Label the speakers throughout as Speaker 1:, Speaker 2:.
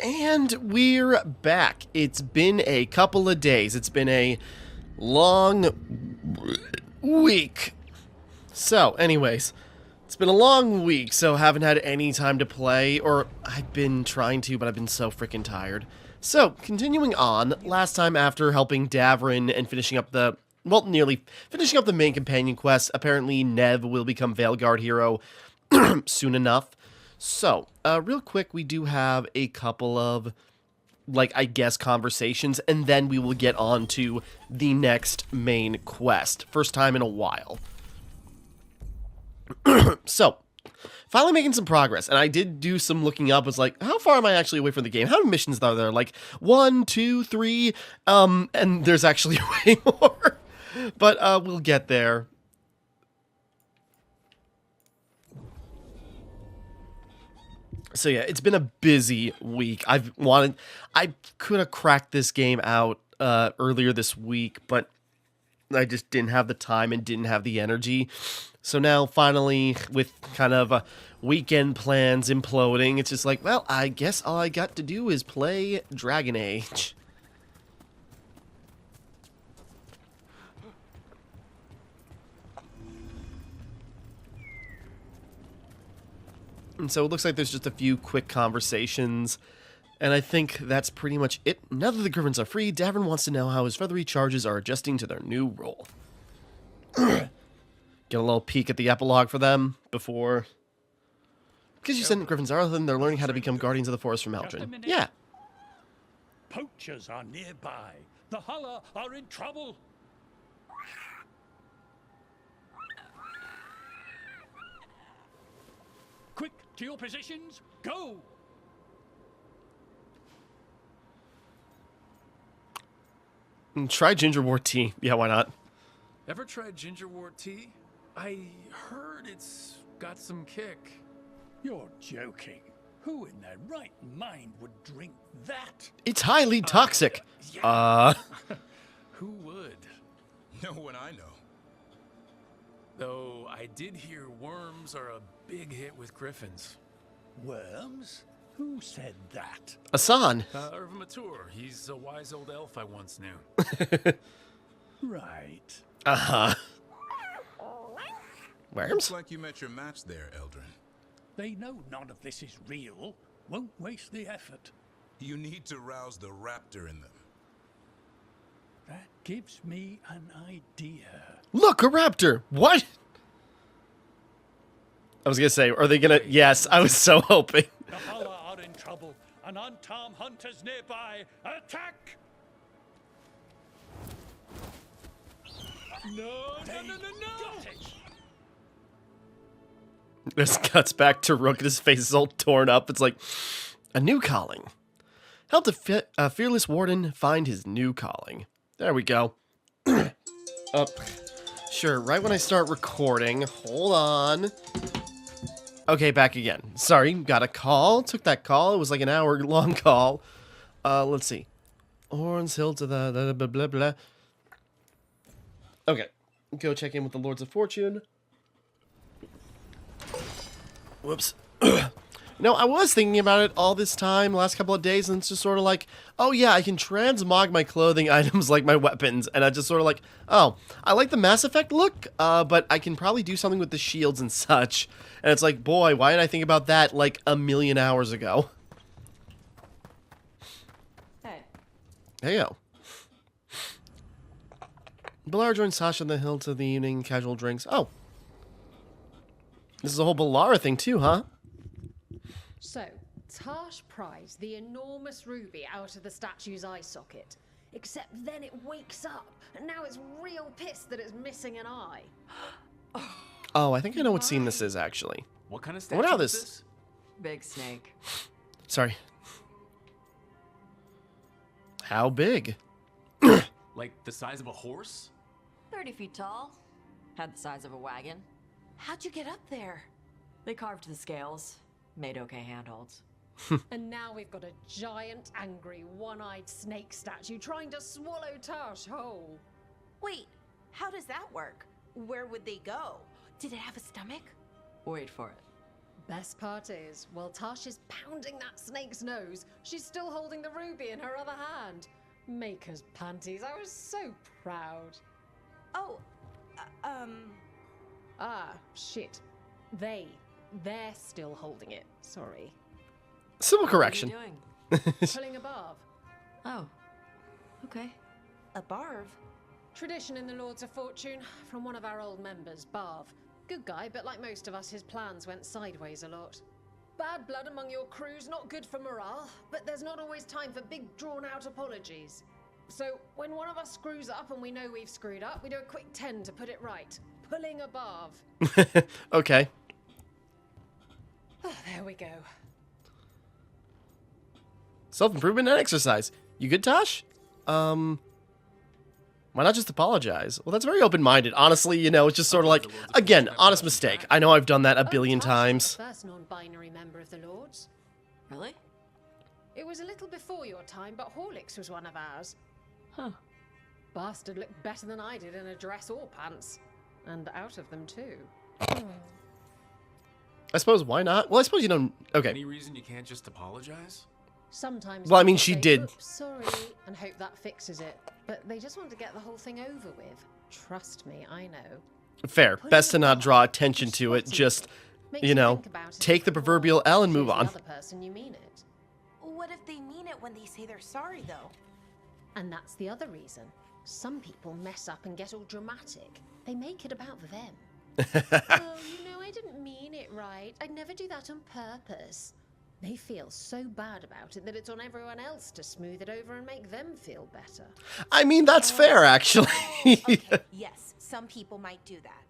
Speaker 1: And we're back. It's been a couple of days. It's been a long week. So, anyways, it's been a long week, so haven't had any time to play, or I've been trying to, but I've been so freaking tired. So, continuing on, last time after helping Davrin and finishing up the, well, nearly finishing up the main companion quest, apparently Nev will become Veilguard hero soon enough. So, real quick, we do have a couple of, like, I guess, conversations, and then we will get on to the next main quest. First time in a while. So, finally making some progress, and I did do some looking up. I was like, how far am I actually away from the game? How many missions are there? Like, 1, 2, 3, and there's actually way more. But, we'll get there. So yeah, it's been a busy week. I could have cracked this game out earlier this week, but I just didn't have the time and didn't have the energy. So now, finally, with kind of weekend plans imploding, it's just like, well, I guess all I got to do is play Dragon Age. And so it looks like there's just a few quick conversations, and I think that's pretty much it. Now that the Griffins are free, Davrin wants to know how his feathery charges are adjusting to their new role. Get a little peek at the epilogue for them before... Because you said Griffins are, then they're learning how to become guardians of the forest from Eldrin. Yeah.
Speaker 2: Poachers are nearby. The Hulla are in trouble. Quick, to your positions, go!
Speaker 1: Try gingerwort tea. Yeah, why not?
Speaker 3: Ever tried gingerwort tea? I heard it's got some kick.
Speaker 2: You're joking. Who in their right mind would drink that?
Speaker 1: It's highly toxic.
Speaker 3: Who would?
Speaker 4: No one I know.
Speaker 3: Though I did hear worms are a big hit with griffins.
Speaker 2: Worms? Who said that?
Speaker 1: Asan.
Speaker 3: Irv Mature. He's a wise old elf I once knew.
Speaker 2: Right.
Speaker 1: Uh-huh. Worms?
Speaker 4: Looks like you met your match there, Eldrin.
Speaker 2: They know none of this is real. Won't waste the effort.
Speaker 4: You need to rouse the raptor in them.
Speaker 2: That gives me an idea.
Speaker 1: Look, a raptor! What? I was gonna say, are they gonna... Yes, I was so hoping.
Speaker 2: The Hulla are in trouble. An unarmed hunters nearby. Attack! No!
Speaker 1: This cuts back to Rook and his face is all torn up. It's like, a new calling. Help the fearless warden find his new calling. There we go. Sure, right when I start recording. Hold on. Okay, back again. Sorry, got a call. Took that call. It was like an hour-long call. Let's see. Oran's Hill to the blah, blah, blah. Okay. Go check in with the Lords of Fortune. Whoops. No, I was thinking about it all this time, last couple of days, and it's just sort of like, oh yeah, I can transmog my clothing items like my weapons, and I just sort of like, oh, I like the Mass Effect look, but I can probably do something with the shields and such. And it's like, boy, why didn't I think about that like a million hours ago?
Speaker 5: Hey.
Speaker 1: Hey, yo. Balara joins Sasha on the hill to the evening casual drinks. Oh. This is a whole Balara thing too, huh?
Speaker 5: So, Tash pries the enormous ruby out of the statue's eye socket. Except then it wakes up, and now it's real pissed that it's missing an eye.
Speaker 1: Oh, I think I know what scene this is, actually.
Speaker 3: What kind of
Speaker 1: What
Speaker 3: statue
Speaker 1: now
Speaker 3: is
Speaker 1: this?
Speaker 3: this?
Speaker 6: Big snake.
Speaker 1: Sorry. How big?
Speaker 3: Like the size of a horse?
Speaker 6: 30 feet tall. Had the size of a wagon. How'd you get up there? They carved the scales. Made okay handholds.
Speaker 5: And now we've got a giant, angry, one-eyed snake statue trying to swallow Tash whole.
Speaker 7: Wait, how does that work? Where would they go? Did it have a stomach?
Speaker 6: Wait for it.
Speaker 5: Best part is, while Tash is pounding that snake's nose, she's still holding the ruby in her other hand. Maker's panties, I was so proud.
Speaker 7: Oh,
Speaker 5: Ah, shit. They're still holding it. Sorry.
Speaker 1: Simple
Speaker 6: What are you
Speaker 1: correction.
Speaker 6: doing?
Speaker 5: Pulling a barb.
Speaker 6: Oh. Okay.
Speaker 7: a barv?
Speaker 5: Tradition in the Lords of Fortune from one of our old members, Barv. Good guy, but like most of us, his plans went sideways a lot. Bad blood among your crew's not good for morale, but there's not always time for big drawn-out apologies. So when one of us screws up and we know we've screwed up, we do a quick 10 to put it right. Pulling a Barv.
Speaker 1: Okay.
Speaker 5: Oh, there we go.
Speaker 1: Self-improvement and exercise. You good, Tosh? Why not just apologize? Well, that's very open-minded. Honestly, you know, it's just sort of like, again, honest mistake. I know I've done that a billion
Speaker 5: Tash
Speaker 1: times.
Speaker 5: is the first non-binary member of the Lords.
Speaker 6: Really?
Speaker 5: It was a little before your time, but Horlicks was one of ours.
Speaker 6: Huh.
Speaker 5: Bastard looked better than I did in a dress or pants. And out of them, too.
Speaker 1: I suppose, why not? Well, I suppose you don't... Okay.
Speaker 3: Any reason you can't just apologize?
Speaker 5: Sometimes
Speaker 1: Well, I mean,
Speaker 5: people
Speaker 1: she
Speaker 5: say,
Speaker 1: did.
Speaker 5: "Oops, sorry," and hope that fixes it. But they just want to get the whole thing over with. Trust me, I know.
Speaker 1: Fair. Best to not draw attention to it. Just,
Speaker 5: Makes
Speaker 1: you know,
Speaker 5: think about it
Speaker 1: take the
Speaker 5: before
Speaker 1: proverbial L and
Speaker 5: shows
Speaker 1: move
Speaker 5: the
Speaker 1: on.
Speaker 5: other person you mean it.
Speaker 7: What if they mean it when they say they're sorry, though?
Speaker 5: And that's the other reason. Some people mess up and get all dramatic. They make it about them. Oh, you know, I didn't mean it right. I'd never do that on purpose. They feel so bad about it that it's on everyone else to smooth it over and make them feel better.
Speaker 1: I mean, that's fair, actually.
Speaker 7: Okay, yes, some people might do that.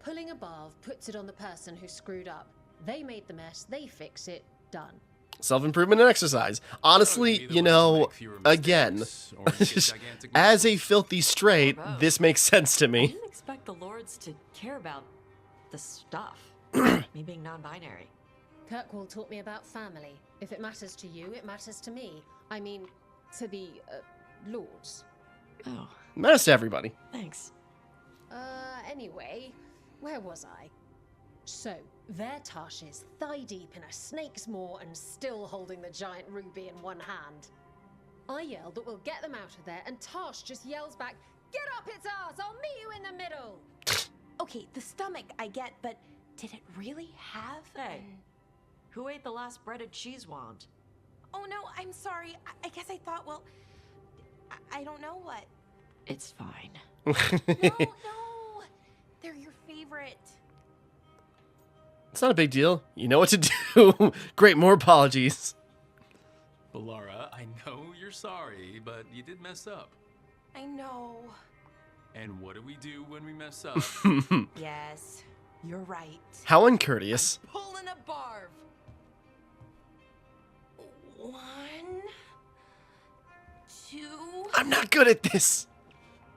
Speaker 5: Pulling a barv puts it on the person who screwed up. They made the mess, they fix it, done.
Speaker 1: Self-improvement and exercise. Honestly, you know, again, as a filthy straight, this makes sense to
Speaker 6: I
Speaker 1: me.
Speaker 6: didn't expect the Lords to care about the stuff. Me being non-binary.
Speaker 5: Kirkwall taught me about family. If it matters to you, it matters to me. I mean, to the, Lords.
Speaker 6: Oh,
Speaker 1: Matters to everybody.
Speaker 6: thanks.
Speaker 5: Anyway, where was I? So, there Tash is, thigh-deep in a snake's maw and still holding the giant ruby in one hand. I yell that we'll get them out of there, and Tash just yells back, "Get up its ass! I'll meet you in the middle!"
Speaker 7: Okay, the stomach I get, but did it really have?
Speaker 6: Hey, who ate the last breaded cheese wand?
Speaker 7: Oh no, I'm sorry. I guess I thought, well, I don't know what.
Speaker 6: It's fine.
Speaker 7: No, they're your favorite.
Speaker 1: It's not a big deal. You know what to do. Great, more apologies.
Speaker 3: Balara, I know you're sorry, but you did mess up.
Speaker 7: I know.
Speaker 3: And what do we do when we mess up?
Speaker 7: Yes, you're right.
Speaker 1: How uncourteous.
Speaker 7: Pulling a barv. 1, 2,
Speaker 1: I'm not good at this.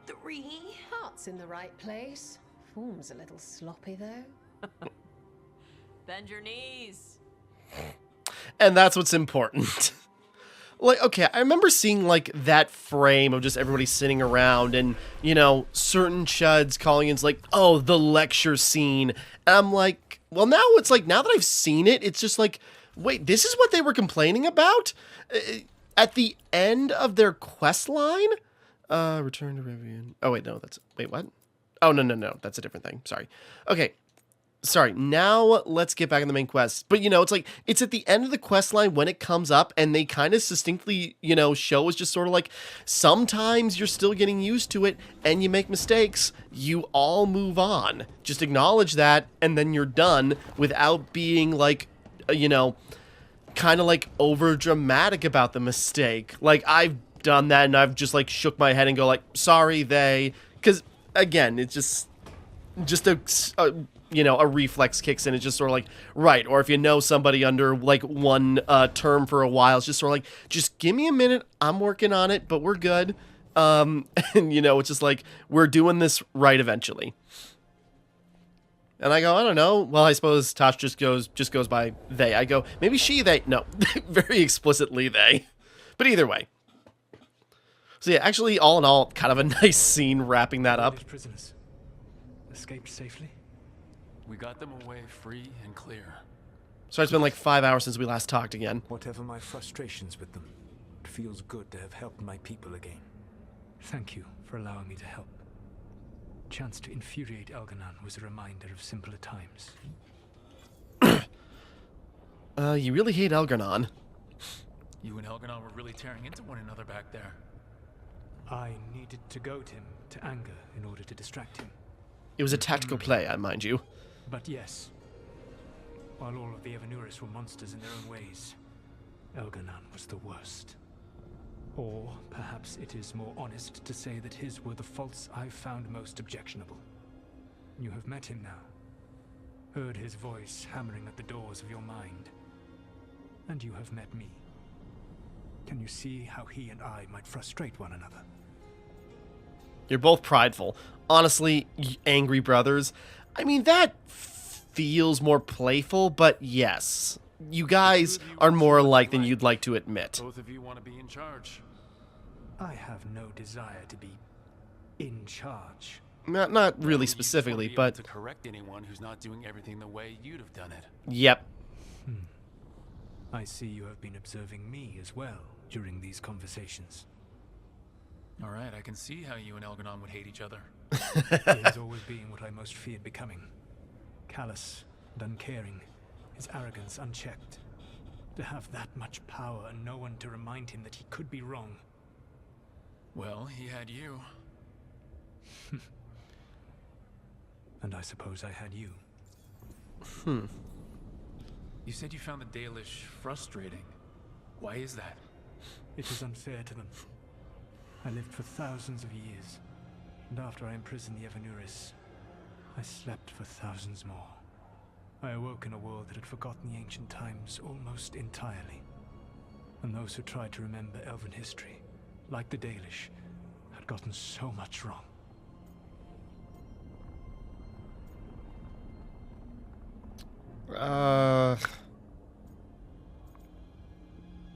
Speaker 7: 3.
Speaker 5: Heart's in the right place. Form's a little sloppy, though.
Speaker 6: Bend your knees.
Speaker 1: And that's what's important. Like, okay, I remember seeing, like, that frame of just everybody sitting around and, you know, certain chuds calling in, like, oh, the lecture scene. And I'm like, well, now it's like, now that I've seen it, it's just like, wait, this is what they were complaining about? At the end of their quest line? Return to Rivian. Oh, wait, no, wait, what? Oh, no, that's a different thing. Sorry. Okay. Sorry, now let's get back in the main quest. But, you know, it's like, it's at the end of the quest line when it comes up, and they kind of succinctly, you know, show us just sort of like, sometimes you're still getting used to it, and you make mistakes. You all move on. Just acknowledge that, and then you're done without being, like, you know, kind of, like, over-dramatic about the mistake. Like, I've done that, and I've just, like, shook my head and go, like, sorry, they... Because, again, it's just a you know, a reflex kicks in. It's just sort of like, right. Or if you know somebody under like one term for a while, it's just sort of like, just give me a minute. I'm working on it, but we're good. And you know, it's just like, we're doing this right eventually. And I go, I don't know. Well, I suppose Tosh just goes by they. I go, maybe she, they. No, very explicitly they. But either way. So yeah, actually, all in all, kind of a nice scene wrapping that up.
Speaker 8: British prisoners escaped safely.
Speaker 3: We got them away free and clear.
Speaker 1: Sorry, it's been like 5 hours since we last talked again.
Speaker 8: Whatever my frustrations with them, it feels good to have helped my people again. Thank you for allowing me to help. Chance to infuriate Elganon was a reminder of simpler times.
Speaker 1: You really hate Elganon.
Speaker 3: You and Elganon were really tearing into one another back there.
Speaker 8: I needed to goad him to anger in order to distract him.
Speaker 1: It was a tactical play, I mind you.
Speaker 8: But yes, while all of the Evanuris were monsters in their own ways, Elganon was the worst. Or perhaps it is more honest to say that his were the faults I found most objectionable. You have met him now, heard his voice hammering at the doors of your mind, and you have met me. Can you see how he and I might frustrate one another?
Speaker 1: You're both prideful. Honestly, angry brothers. I mean, that feels more playful, but yes. You guys are more alike than you'd like to admit.
Speaker 3: Both of you want to be in charge.
Speaker 8: I have no desire to be in charge.
Speaker 1: Not really
Speaker 3: You just wanna
Speaker 1: specifically,
Speaker 3: be able
Speaker 1: but
Speaker 3: to correct anyone who's not doing everything the way you'd have done it.
Speaker 1: yep.
Speaker 8: I see you have been observing me as well during these conversations.
Speaker 3: All right, I can see how you and Elganon would hate each other.
Speaker 8: He has always been what I most feared becoming. Callous and uncaring, his arrogance unchecked. To have that much power and no one to remind him that he could be wrong.
Speaker 3: Well, he had you.
Speaker 8: And I suppose I had you.
Speaker 3: You said you found the Dalish frustrating. Why is that?
Speaker 8: It is unfair to them. I lived for thousands of years, and after I imprisoned the Evanuris, I slept for thousands more. I awoke in a world that had forgotten the ancient times almost entirely. And those who tried to remember Elven history, like the Dalish, had gotten so much wrong.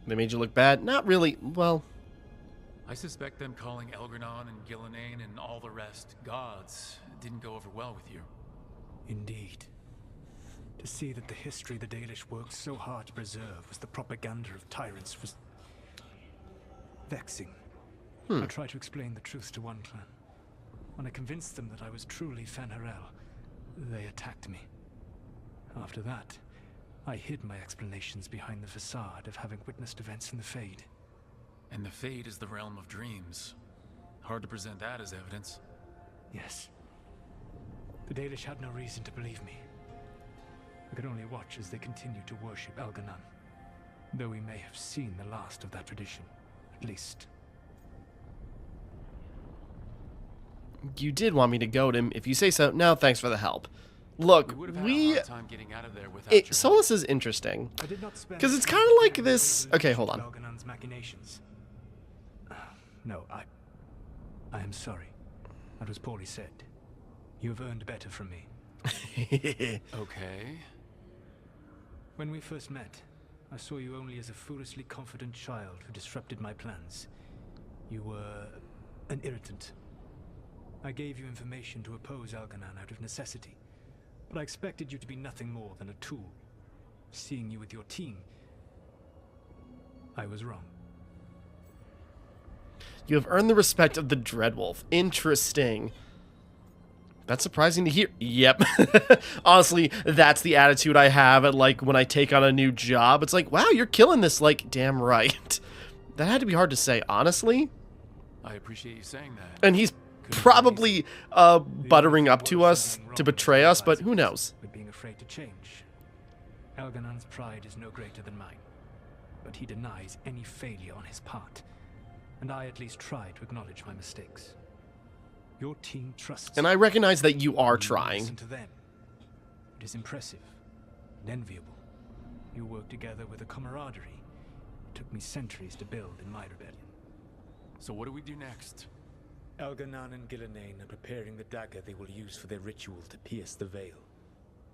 Speaker 1: They made you look bad? Not really. Well,
Speaker 3: I suspect them calling Elganon and Gillenane and all the rest gods didn't go over well with you.
Speaker 8: Indeed. To see that the history the Dalish worked so hard to preserve was the propaganda of tyrants was vexing. I tried to explain the truth to one clan. When I convinced them that I was truly Fen'Harel, they attacked me. After that, I hid my explanations behind the facade of having witnessed events in the Fade.
Speaker 3: And the Fade is the realm of dreams. Hard to present that as evidence.
Speaker 8: Yes. The Dalish had no reason to believe me. I could only watch as they continued to worship Elganon, though we may have seen the last of that tradition, at least.
Speaker 1: you did want me to goad him. If you say so, no, thanks for the help. Look,
Speaker 3: would have had a hard time getting out of there without
Speaker 1: it,
Speaker 3: your
Speaker 1: Solus is interesting.
Speaker 8: I did not spend
Speaker 1: 'Cause it's kind of like this... Okay, hold on.
Speaker 8: Elganon's machinations. No, I am sorry. That was poorly said. You have earned better from me.
Speaker 3: Okay.
Speaker 8: When we first met, I saw you only as a foolishly confident child who disrupted my plans. You were an irritant. I gave you information to oppose Elganon out of necessity, but I expected you to be nothing more than a tool. Seeing you with your team, I was wrong.
Speaker 1: You have earned the respect of the Dreadwolf. Interesting. That's surprising to hear. Yep. Honestly, that's the attitude I have at, like, when I take on a new job. It's like, wow, you're killing this, like, damn right. That had to be hard to say, honestly.
Speaker 3: I appreciate you saying that.
Speaker 1: And he's probably buttering up to us to betray us, but who knows?
Speaker 8: With being afraid to change. Elganon's pride is no greater than mine, but he denies any failure on his part, and I at least try to acknowledge my mistakes. Your team trusts
Speaker 1: And I recognize that you are
Speaker 8: you.
Speaker 1: trying.
Speaker 8: Listen to them. It is impressive and enviable. You work together with a camaraderie it took me centuries to build in my rebellion.
Speaker 3: So what do we do next?
Speaker 8: Elganon and Gillenane are preparing the dagger they will use for their ritual to pierce the veil.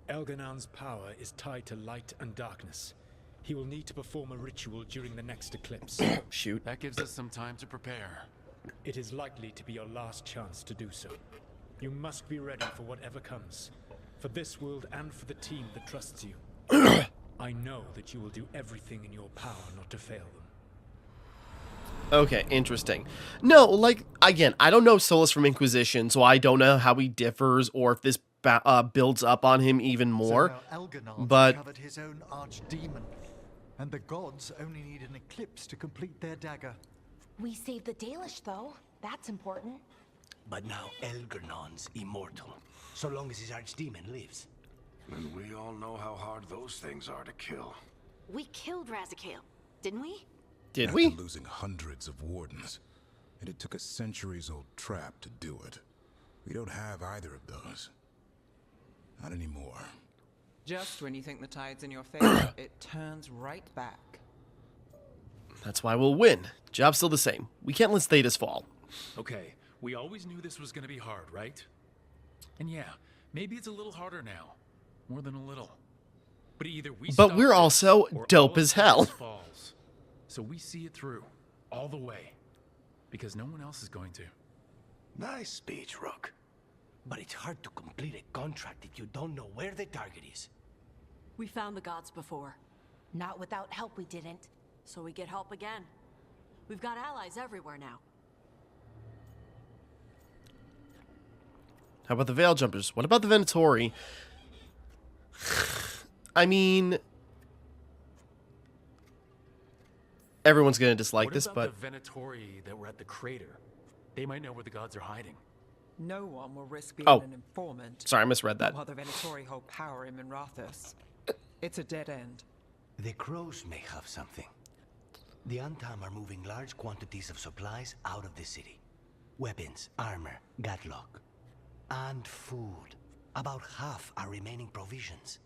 Speaker 8: Elganon's power is tied to light and darkness. He will need to perform a ritual during the next eclipse.
Speaker 1: Shoot.
Speaker 3: That gives us some time to prepare.
Speaker 8: It is likely to be your last chance to do so. You must be ready for whatever comes. For this world and for the team that trusts you. I know that you will do everything in your power not to fail them.
Speaker 1: Okay, interesting. No, like, again, I don't know Solus from Inquisition, so I don't know how he differs or if this builds up on him even more.
Speaker 9: So now Elgarnard
Speaker 1: but
Speaker 9: discovered his own archdemon, and the gods only need an eclipse to complete their dagger.
Speaker 7: We saved the Dalish, though. That's important.
Speaker 10: But now Elgarnon's immortal, so long as his archdemon lives.
Speaker 11: And we all know how hard those things are to kill.
Speaker 7: We killed Razikale, didn't we?
Speaker 1: did
Speaker 4: After
Speaker 1: we?
Speaker 4: losing hundreds of wardens, and it took a centuries-old trap to do it. We don't have either of those. Not anymore.
Speaker 12: Just when you think the tide's in your favor, it turns right back.
Speaker 1: That's why we'll win. Job's still the same. We can't let Thetis fall.
Speaker 3: Okay, we always knew this was gonna be hard, right? And yeah, maybe it's a little harder now. More than a little. But either we
Speaker 1: But
Speaker 3: stop
Speaker 1: we're
Speaker 3: this,
Speaker 1: also
Speaker 3: or
Speaker 1: dope
Speaker 3: all of
Speaker 1: as hell.
Speaker 3: Thetis falls. So we see it through, all the way. Because no one else is going to.
Speaker 10: Nice speech, Rook. But it's hard to complete a contract if you don't know where the target is.
Speaker 6: We found the gods before,
Speaker 7: Not without help, we didn't.
Speaker 6: so we get help again. We've got allies everywhere now.
Speaker 1: How about the Veil Jumpers? What about the Venatori? I mean, everyone's gonna dislike
Speaker 3: What
Speaker 1: this,
Speaker 3: about
Speaker 1: but
Speaker 3: the Venatori that were at the crater? They might know where the gods are hiding.
Speaker 12: No one will risk being
Speaker 1: Oh.
Speaker 12: an informant
Speaker 1: sorry, I misread that.
Speaker 12: while the Venatori hold power in Minrathous. It's a dead end.
Speaker 10: The crows may have something. The Antam are moving large quantities of supplies out of the city. Weapons, armor, gatlock. And food. About half are remaining provisions.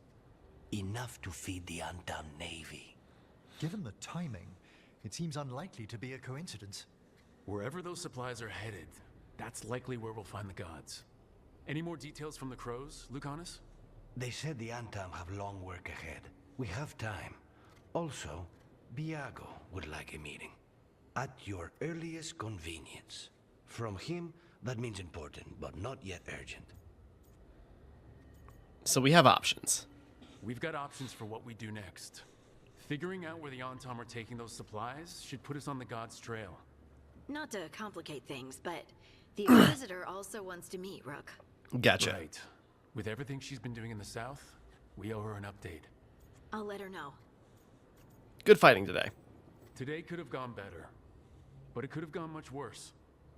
Speaker 10: Enough to feed the Antam navy.
Speaker 9: Given the timing, it seems unlikely to be a coincidence.
Speaker 3: Wherever those supplies are headed, that's likely where we'll find the gods. Any more details from the crows, Lucanus?
Speaker 10: They said the Antam have long work ahead. We have time. Also, Biago would like a meeting. At your earliest convenience. From him, that means important, but not yet urgent.
Speaker 1: So we have options.
Speaker 3: We've got options for what we do next. Figuring out where the Antam are taking those supplies should put us on the gods' trail.
Speaker 13: Not to complicate things, but the Inquisitor also wants to meet Rook.
Speaker 1: Gotcha.
Speaker 3: Right. With everything she's been doing in the south, we owe her an update.
Speaker 13: I'll let her know.
Speaker 1: Good fighting today.
Speaker 3: Today could have gone better, but it could have gone much worse.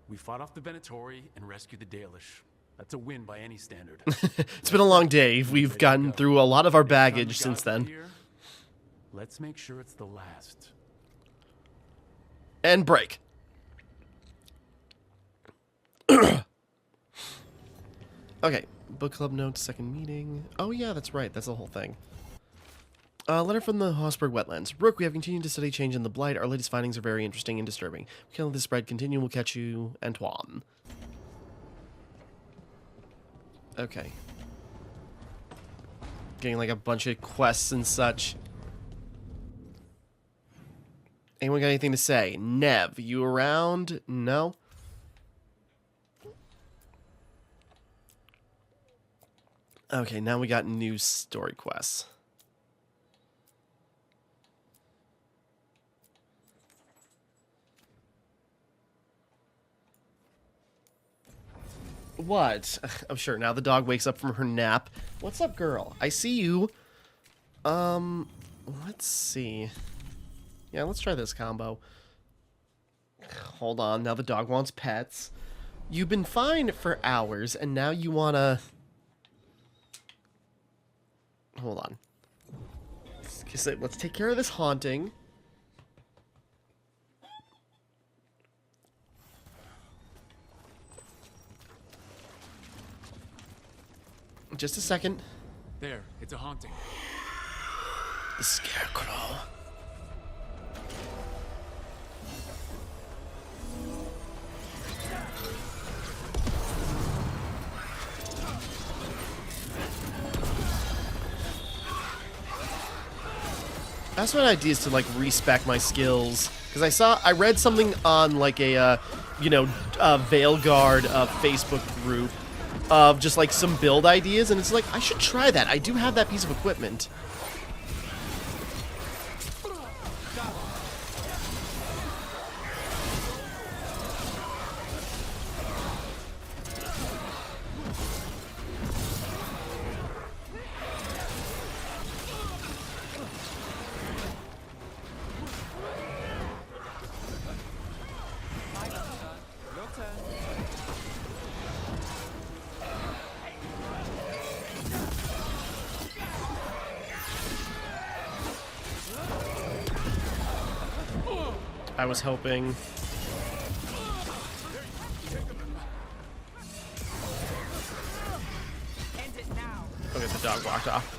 Speaker 3: We fought off the Venatori and rescued the Dalish. That's a win by any standard.
Speaker 1: It's been a long day. We've gotten through a lot of our baggage since then.
Speaker 3: Here, let's make sure it's the last.
Speaker 1: And break. Okay, book club notes, second meeting. Oh yeah, that's right. That's the whole thing. Letter from the Hossberg wetlands. Rook, we have continued to study change in the Blight. Our latest findings are very interesting and disturbing. We can't let this spread continue. We'll catch you, Antoine. Okay. Getting like a bunch of quests and such. Anyone got anything to say? Nev, you around? No? Okay, now we got new story quests. What? I'm sure now the dog wakes up from her nap. What's up, girl? I see you. Let's see. Yeah, let's try this combo. Hold on, now the dog wants pets. You've been fine for hours, and now you wanna... Hold on. Let's take care of this haunting. Just a second.
Speaker 3: There, it's a haunting.
Speaker 1: The Scarecrow. That's what ideas to like respec my skills, because I read something on like a Veilguard Facebook group of just like some build ideas, and it's like I should try that. I do have that piece of equipment. I was hoping. Okay, the dog walked off.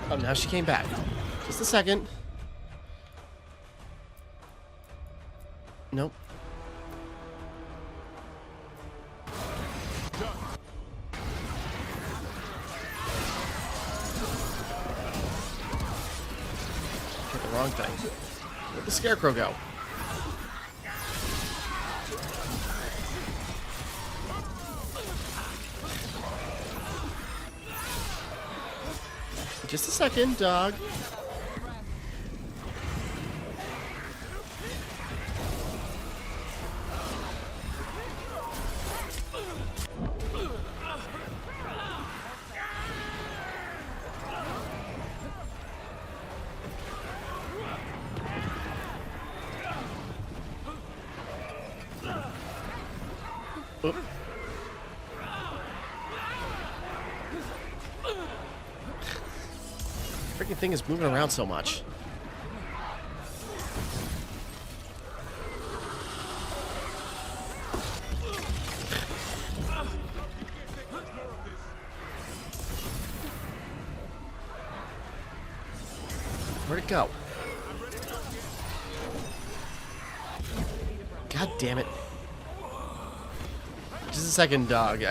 Speaker 1: Oh, now she came back. Just a second. Nope. Hit the wrong thing. Where'd the scarecrow go? Just a second, dog. Oop. Freaking thing is moving around so much. Where'd it go? God damn it. Just a second, dog.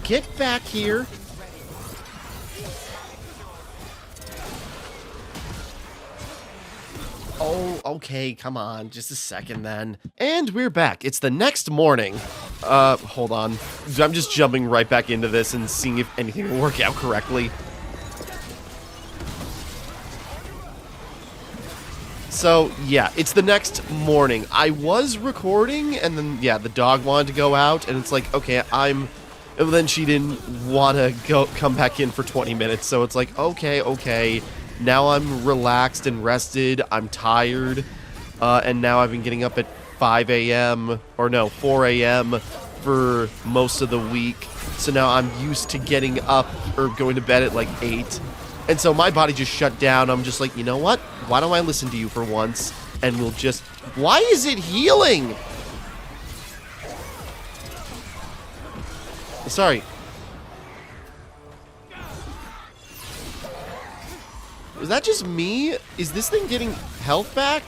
Speaker 1: Get back here. Oh, okay, come on. Just a second then. And we're back. It's the next morning. Hold on. I'm just jumping right back into this and seeing if anything will work out correctly. So, yeah, it's the next morning. I was recording, and then, yeah, the dog wanted to go out, and it's like, okay, and then she didn't want to come back in for 20 minutes, so it's like, okay. Now I'm relaxed and rested. I'm tired, and now I've been getting up at 5 a.m., or no, 4 a.m. for most of the week, so now I'm used to getting up, or going to bed at like 8. And so my body just shut down. I'm just like, you know what? Why don't I listen to you for once? And we'll just... Why is it healing? Sorry. Was that just me? Is this thing getting health back?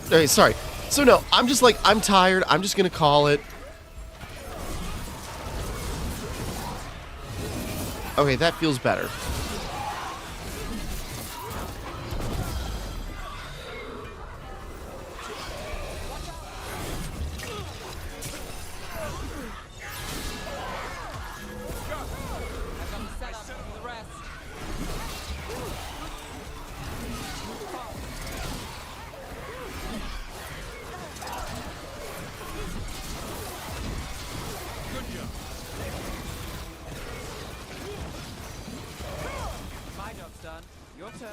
Speaker 1: Okay, sorry. So no, I'm just like, I'm tired. I'm just gonna call it. Okay, that feels better.
Speaker 12: Your turn.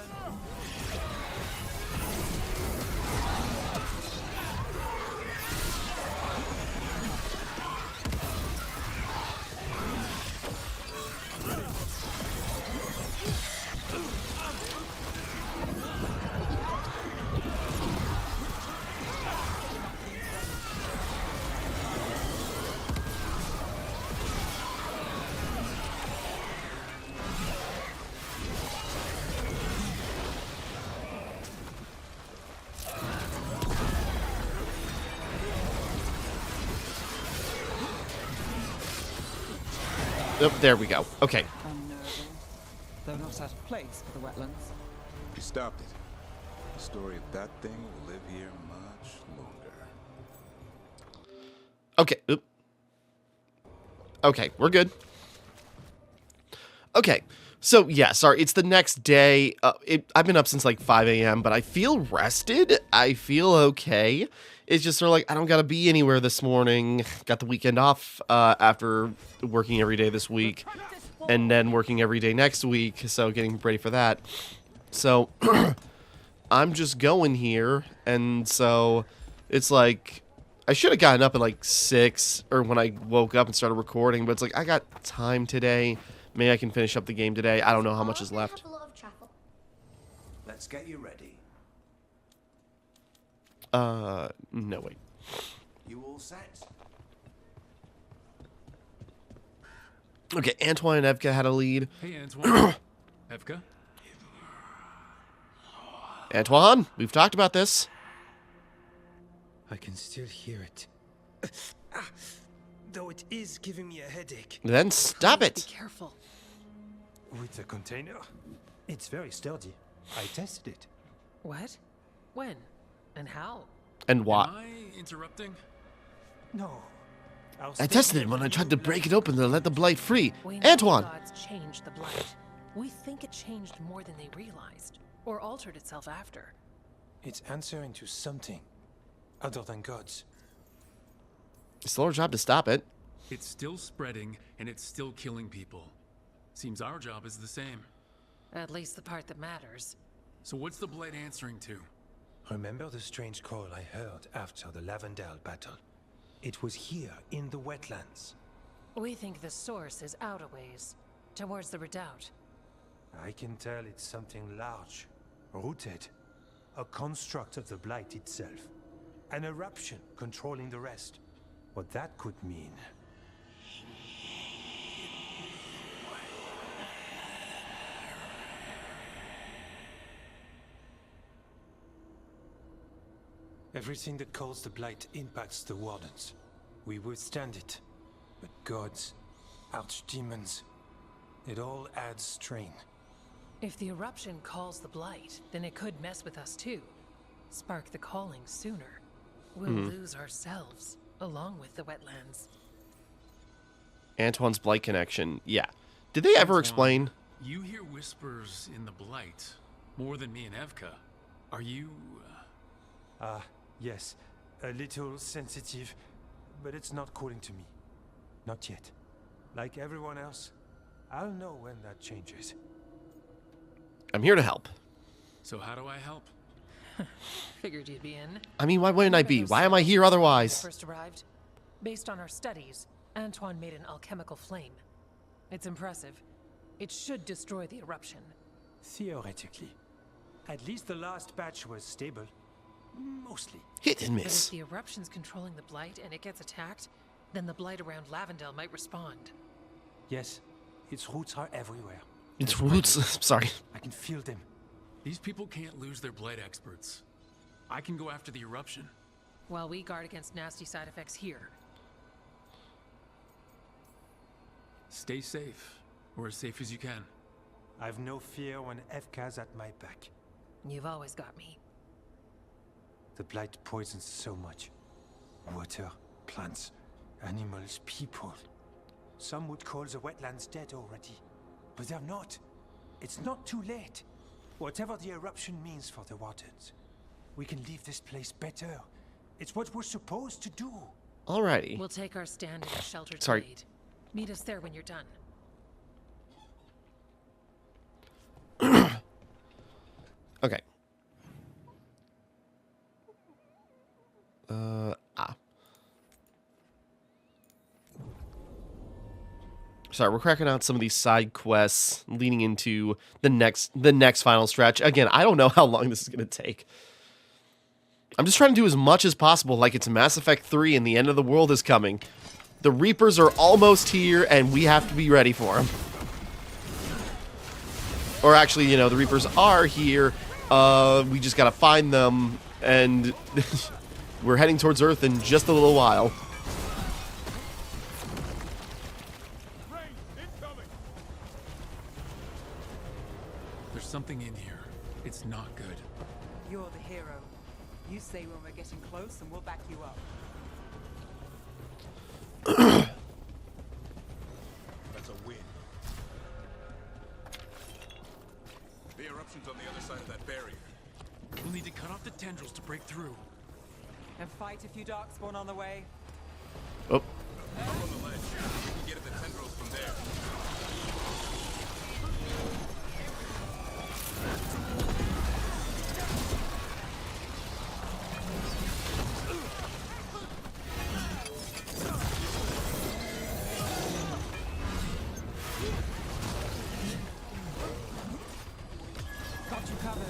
Speaker 1: Oh, there we go. Okay.
Speaker 12: Unnerving, though not out of place for the wetlands.
Speaker 4: You stopped it. The story of that thing will live here much longer.
Speaker 1: Okay. Oop. Okay, we're good. Okay. So, yeah, sorry, it's the next day. I've been up since like 5 a.m., but I feel rested. I feel okay. It's just sort of like, I don't gotta be anywhere this morning. Got the weekend off after working every day this week, and then working every day next week, so getting ready for that. So, I'm just going here, and so it's like, I should have gotten up at like 6, or when I woke up and started recording, but it's like, I got time today. Maybe I can finish up the game today. I don't know how much is left.
Speaker 10: Let's get you ready.
Speaker 1: No, wait.
Speaker 10: You all set?
Speaker 1: Okay, Antoine and Evka had a lead.
Speaker 3: Hey, Antoine. Evka?
Speaker 1: Antoine, we've talked about this.
Speaker 14: I can still hear it. Though it is giving me a headache.
Speaker 1: Then stop it.
Speaker 5: Be careful.
Speaker 14: With the container? It's very sturdy. I tested it.
Speaker 5: What? When? And how?
Speaker 1: And why?
Speaker 3: Am I interrupting?
Speaker 14: No.
Speaker 1: I tested it when I tried to break it open to let the blight free.
Speaker 5: We know
Speaker 1: Antoine!
Speaker 5: gods changed the blight. We think it changed more than they realized, or altered itself after.
Speaker 14: It's answering to something other than gods.
Speaker 1: It's our job to stop it.
Speaker 3: It's still spreading, and it's still killing people. Seems our job is the same.
Speaker 5: At least the part that matters.
Speaker 3: So what's the blight answering to?
Speaker 14: Remember the strange call I heard after the Lavendale battle? It was here, in the wetlands.
Speaker 5: We think the source is out a ways, towards the redoubt.
Speaker 14: I can tell it's something large, rooted. A construct of the blight itself. An eruption controlling the rest. What that could mean. Everything that calls the blight impacts the wardens. We withstand it. But gods, archdemons, it all adds strain.
Speaker 5: If the eruption calls the blight, then it could mess with us too. Spark the calling sooner. We'll lose ourselves, along with the wetlands.
Speaker 1: Antoine's blight connection. Yeah. Did they ever explain?
Speaker 3: You hear whispers in the blight, more than me and Evka. Are you...
Speaker 14: Yes. A little sensitive, but it's not calling to me. Not yet. Like everyone else, I'll know when that changes.
Speaker 1: I'm here to help.
Speaker 3: So how do I help?
Speaker 5: Figured you'd be in.
Speaker 1: I mean, why wouldn't I be? Why am I here otherwise?
Speaker 5: First arrived. Based on our studies, Antoine made an alchemical flame. It's impressive. It should destroy the eruption.
Speaker 14: Theoretically. At least the last batch was stable. Mostly.
Speaker 1: Hit and
Speaker 5: But
Speaker 1: miss.
Speaker 5: if the eruption's controlling the blight and it gets attacked, then the blight around Lavendale might respond.
Speaker 14: Yes, its roots are everywhere.
Speaker 1: Its roots. Sorry.
Speaker 14: I can feel them.
Speaker 3: These people can't lose their blight experts. I can go after the eruption.
Speaker 5: While we guard against nasty side effects here.
Speaker 3: Stay safe, or as safe as you can.
Speaker 14: I've no fear when Evka's at my back.
Speaker 5: You've always got me.
Speaker 14: The blight poisons so much. Water, plants, animals, people. Some would call the wetlands dead already. But they're not. It's not too late. Whatever the eruption means for the waters, we can leave this place better. It's what we're supposed to do.
Speaker 1: Alrighty.
Speaker 5: We'll take our stand in a sheltered
Speaker 1: Sorry.
Speaker 5: glade. Meet us there when you're done.
Speaker 1: Okay. Sorry, we're cracking out some of these side quests leading into the next final stretch. Again, I don't know how long this is going to take. I'm just trying to do as much as possible like it's Mass Effect 3 and the end of the world is coming. The Reapers are almost here and we have to be ready for them. Or actually, you know, the Reapers are here. We just got to find them and we're heading towards Earth in just a little while.
Speaker 3: There's something in here. It's not good.
Speaker 12: You're the hero. You say when we're getting close and we'll back you up.
Speaker 4: That's a win. reinforcements on the other side of that barrier.
Speaker 3: We'll need to cut off the tendrils to break through.
Speaker 12: And fight if you darkspawn on the way.
Speaker 1: Oh.
Speaker 4: Up on the ledge. We can get at the tendrils from there.
Speaker 12: Got you covered.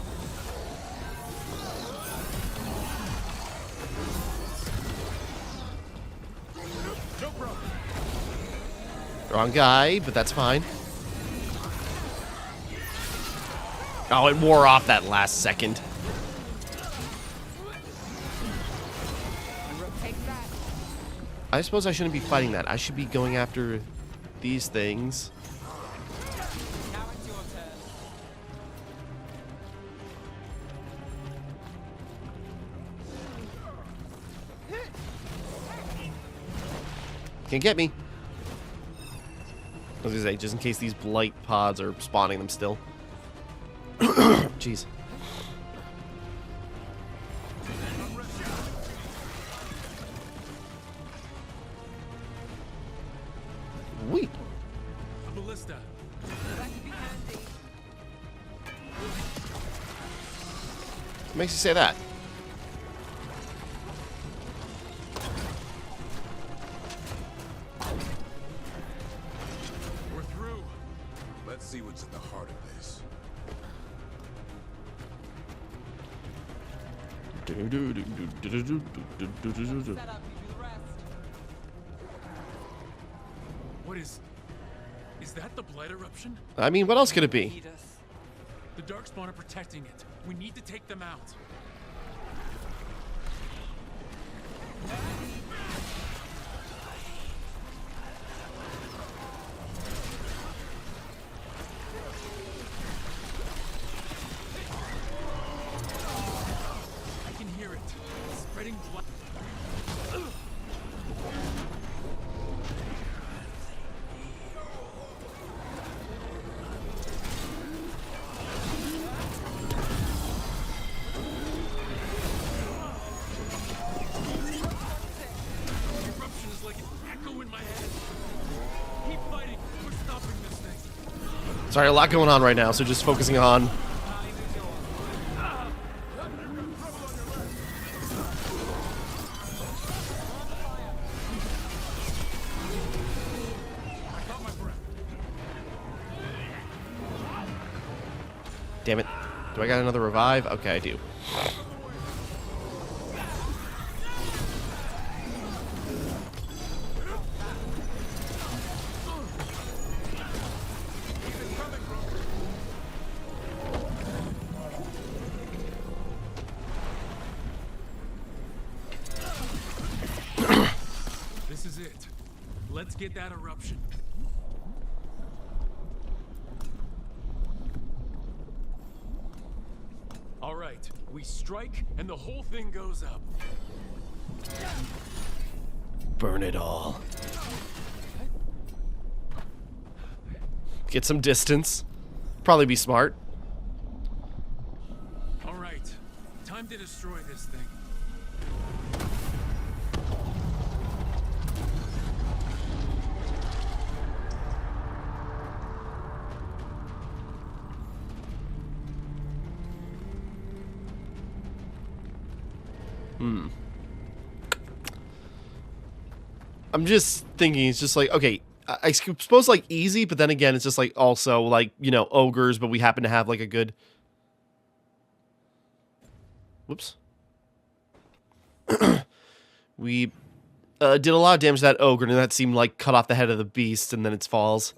Speaker 3: No problem.
Speaker 1: Wrong guy, but that's fine. Oh, it wore off that last second. I suppose I shouldn't be fighting that. I should be going after these things.
Speaker 12: Now it's your turn.
Speaker 1: Can't get me. I was gonna say, just in case these blight pods are spawning them still. Jeez. Wait.
Speaker 3: A ballista.
Speaker 12: That could be handy.
Speaker 1: What makes you say that?
Speaker 3: We're through.
Speaker 4: Let's see what's at the heart of this.
Speaker 12: Set up, you do the rest.
Speaker 3: What is that the blight eruption?
Speaker 1: I mean, what else could it be?
Speaker 12: Edith.
Speaker 3: The darkspawn are protecting it. We need to take them out. I can hear it. Spreading blight. Eruption is like an echo in my head. Keep fighting. We're stopping this thing.
Speaker 1: Sorry, a lot going on right now, so just focusing on.
Speaker 3: I caught my breath.
Speaker 1: Damn it. Do I got another revive? Okay, I do.
Speaker 3: This is it. Let's get that eruption. All right, we strike and the whole thing goes up.
Speaker 1: Burn it all. Get some distance. Probably be smart.
Speaker 3: All right, time to destroy this thing.
Speaker 1: I'm just thinking, it's just like, okay, I suppose like easy, but then again, it's just like also like, you know, ogres, but we happen to have like a good... Whoops. We did a lot of damage to that ogre, and that seemed like cut off the head of the beast, and then it falls.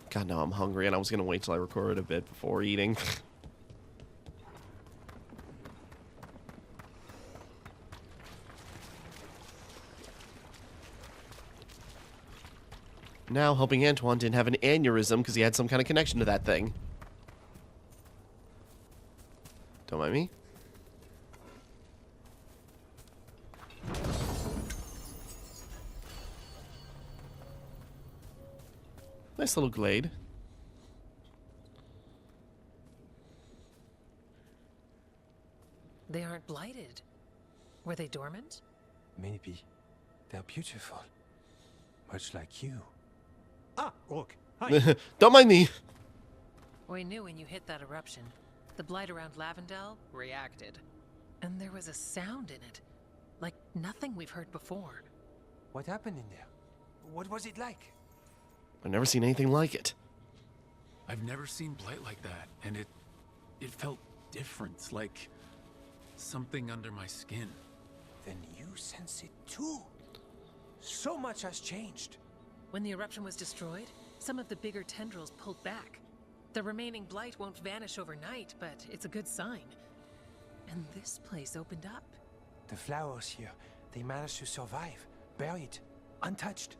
Speaker 1: God, now I'm hungry, and I was going to wait till I recorded a bit before eating. Now, hoping Antoine didn't have an aneurysm because he had some kind of connection to that thing. Don't mind me. Nice little glade.
Speaker 15: They aren't blighted. Were they dormant?
Speaker 14: Maybe. They're beautiful. Much like you.
Speaker 9: Ah, Orc. Hi.
Speaker 1: Don't mind me.
Speaker 15: We knew when you hit that eruption. The blight around Lavendel reacted. And there was a sound in it. Like nothing we've heard before.
Speaker 14: What happened in there? What was it like?
Speaker 1: I've never seen anything like it.
Speaker 3: I've never seen blight like that, and it felt different, like something under my skin.
Speaker 14: Then you sense it too. So much has changed.
Speaker 15: When the eruption was destroyed, some of the bigger tendrils pulled back. The remaining blight won't vanish overnight, but it's a good sign. And this place opened up.
Speaker 14: The flowers here, they managed to survive, buried, untouched.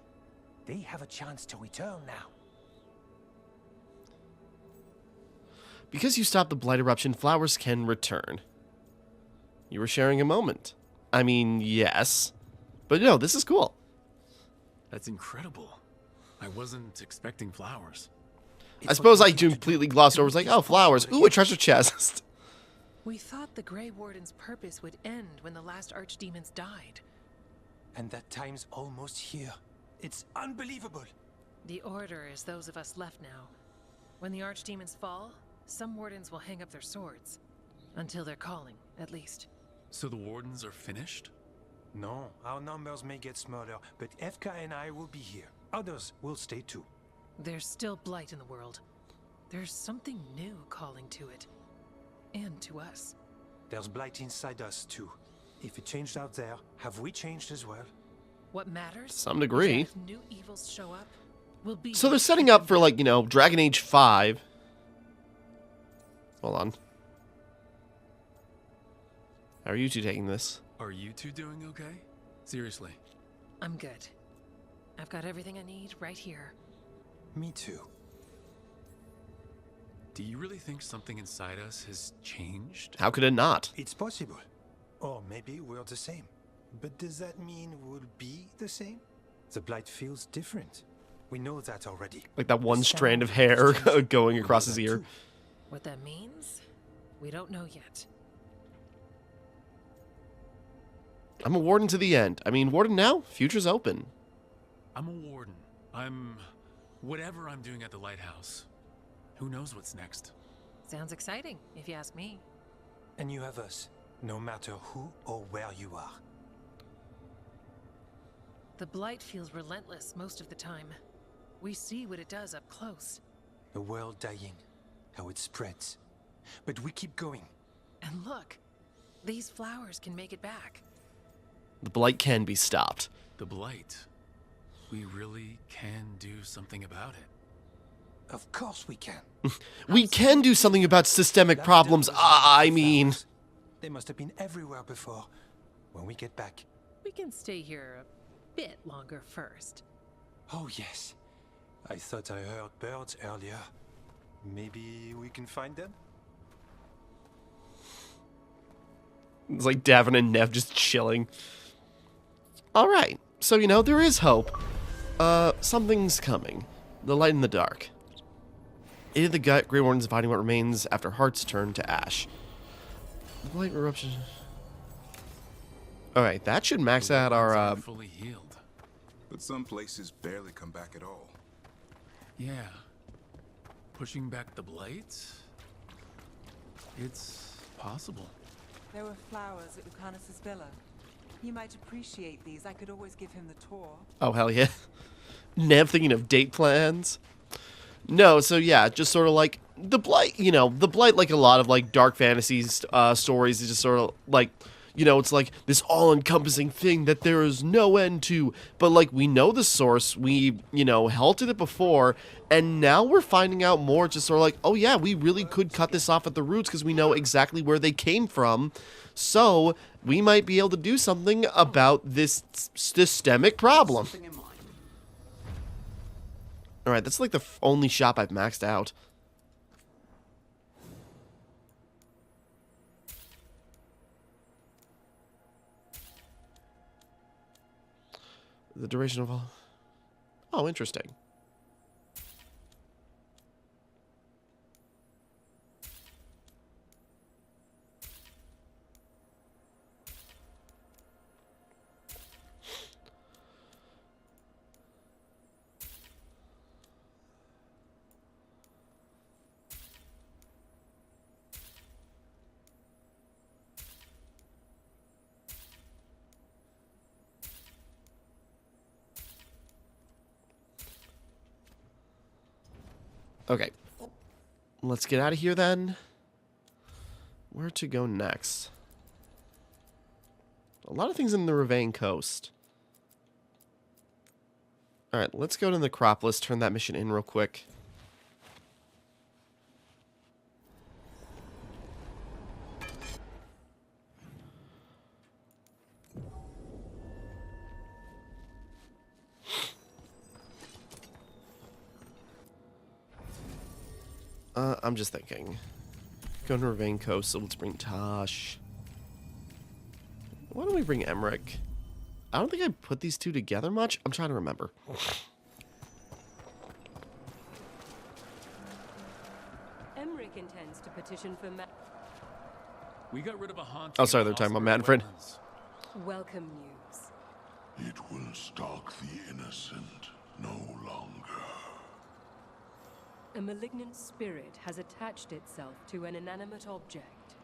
Speaker 14: They have a chance to return now.
Speaker 1: Because you stopped the blight eruption, flowers can return. You were sharing a moment. I mean, yes. But no, this is cool.
Speaker 3: That's incredible. I wasn't expecting flowers.
Speaker 1: I suppose I completely glossed over. It was like, oh, flowers. Ooh, a treasure chest.
Speaker 15: We thought the Grey Warden's purpose would end when the last archdemons died.
Speaker 14: And that time's almost here. It's unbelievable.
Speaker 15: The Order is those of us left now. When the archdemons fall, some wardens will hang up their swords. Until they're calling, at least.
Speaker 3: So the wardens are finished?
Speaker 14: No, our numbers may get smaller, but Efka and I will be here. Others will stay too.
Speaker 15: There's still blight in the world. There's something new calling to it. And to us.
Speaker 14: There's blight inside us too. If it changed out there, have we changed as well?
Speaker 15: What matters?
Speaker 1: To some degree.
Speaker 15: Is that if new evils show up, we'll be
Speaker 1: So they're setting up for, like, you know, Dragon Age 5. Hold on. How are you two taking this?
Speaker 3: Are you two doing okay? Seriously.
Speaker 15: I'm good. I've got everything I need right here.
Speaker 14: Me too.
Speaker 3: Do you really think something inside us has changed?
Speaker 1: How could it not?
Speaker 14: It's possible. Or maybe we're the same. But does that mean we'll be the same? The blight feels different. We know that already.
Speaker 1: Like that one strand of hair going across his ear.
Speaker 15: What that means, we don't know yet.
Speaker 1: I'm a warden to the end. I mean, warden now, future's open.
Speaker 3: I'm a warden. I'm whatever I'm doing at the lighthouse. Who knows what's next?
Speaker 15: Sounds exciting, if you ask me.
Speaker 14: And you have us, no matter who or where you are.
Speaker 15: The blight feels relentless most of the time. We see what it does up close.
Speaker 14: The world dying, how it spreads. But we keep going.
Speaker 15: And look, these flowers can make it back.
Speaker 1: The blight can be stopped.
Speaker 3: The blight. We really can do something about it.
Speaker 14: Of course we can.
Speaker 1: We can do something about systemic problems. I mean...
Speaker 14: They must have been everywhere before. When we get back.
Speaker 15: We can stay here a bit longer first.
Speaker 14: Oh, yes. I thought I heard birds earlier. Maybe we can find them?
Speaker 1: It's like Davin and Nev just chilling. Alright, so you know, there is hope. Something's coming. The light in the dark. Aided the Grey Wardens finding what remains after hearts turn to ash. The light eruption. Alright, that should max out our
Speaker 3: fully healed.
Speaker 4: But some places barely come back at all.
Speaker 3: Yeah. Pushing back the blight? It's possible.
Speaker 12: There were flowers at Lucanus' villa. He might appreciate these. I could always give him the tour.
Speaker 1: Oh, hell yeah. Nev thinking of date plans. No, so yeah, just sort of like the blight, you know, the blight, like a lot of like dark fantasy stories, is just sort of like, you know, it's like this all-encompassing thing that there is no end to. But like, we know the source, we, you know, halted it before, and now we're finding out more, just sort of like, oh yeah, we really could cut this off at the roots because we know exactly where they came from. So we might be able to do something about this systemic problem. Alright, that's like the only shop I've maxed out. The duration of all... Oh, interesting. Okay. Let's get out of here then. Where to go next? A lot of things in the Ravane coast. Alright, let's go to the Necropolis, turn that mission in real quick. I'm just thinking. Go to Ravane Coast, so let's bring Tosh. Why don't we bring Emmerich? I don't think I put these two together much. I'm trying to remember.
Speaker 16: Emmerich intends to petition for
Speaker 3: We got rid of a haunting.
Speaker 1: Oh, sorry, they're talking about Manfred.
Speaker 16: welcome news.
Speaker 17: It will stalk the innocent no longer.
Speaker 16: A malignant spirit has attached itself to an inanimate object.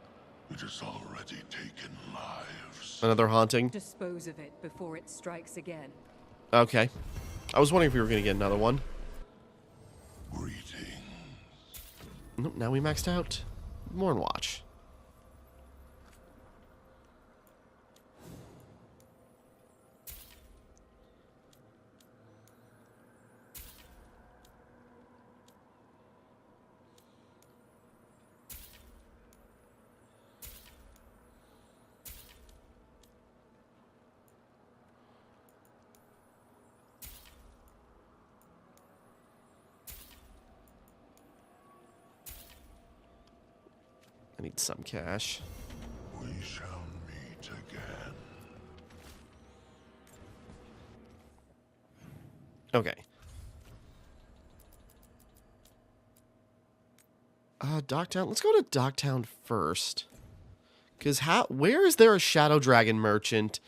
Speaker 17: It has already taken lives.
Speaker 1: Another haunting?
Speaker 16: Dispose of it before it strikes again.
Speaker 1: Okay. I was wondering if we were going to get another one.
Speaker 17: Greetings.
Speaker 1: Nope, now we maxed out. More and watch. I need some cash.
Speaker 17: We shall meet again.
Speaker 1: Okay. Docktown. Let's go to Docktown first. Because where is there a Shadow Dragon merchant?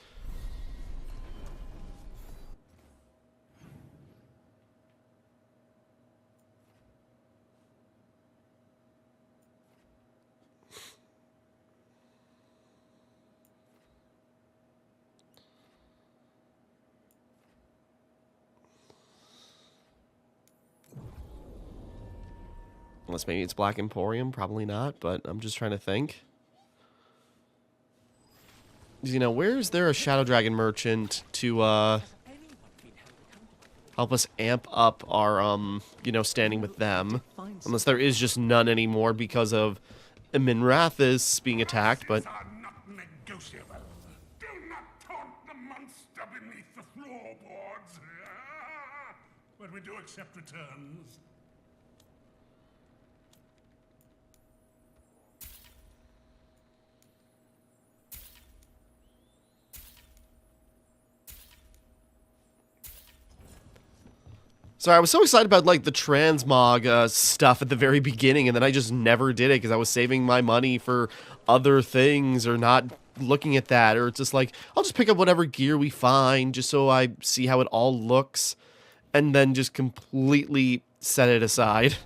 Speaker 1: Unless maybe it's Black Emporium. Probably not, but I'm just trying to think. You know, where is there a Shadow Dragon merchant to help us amp up our, you know, standing with them? Unless there is just none anymore because of Minrathis being attacked, but...
Speaker 17: Are not negotiable. Do not taunt the monster beneath the floorboards. But we do accept returns.
Speaker 1: Sorry, I was so excited about, like, the transmog stuff at the very beginning, and then I just never did it because I was saving my money for other things or not looking at that. Or it's just like, I'll just pick up whatever gear we find just so I see how it all looks, and then just completely set it aside.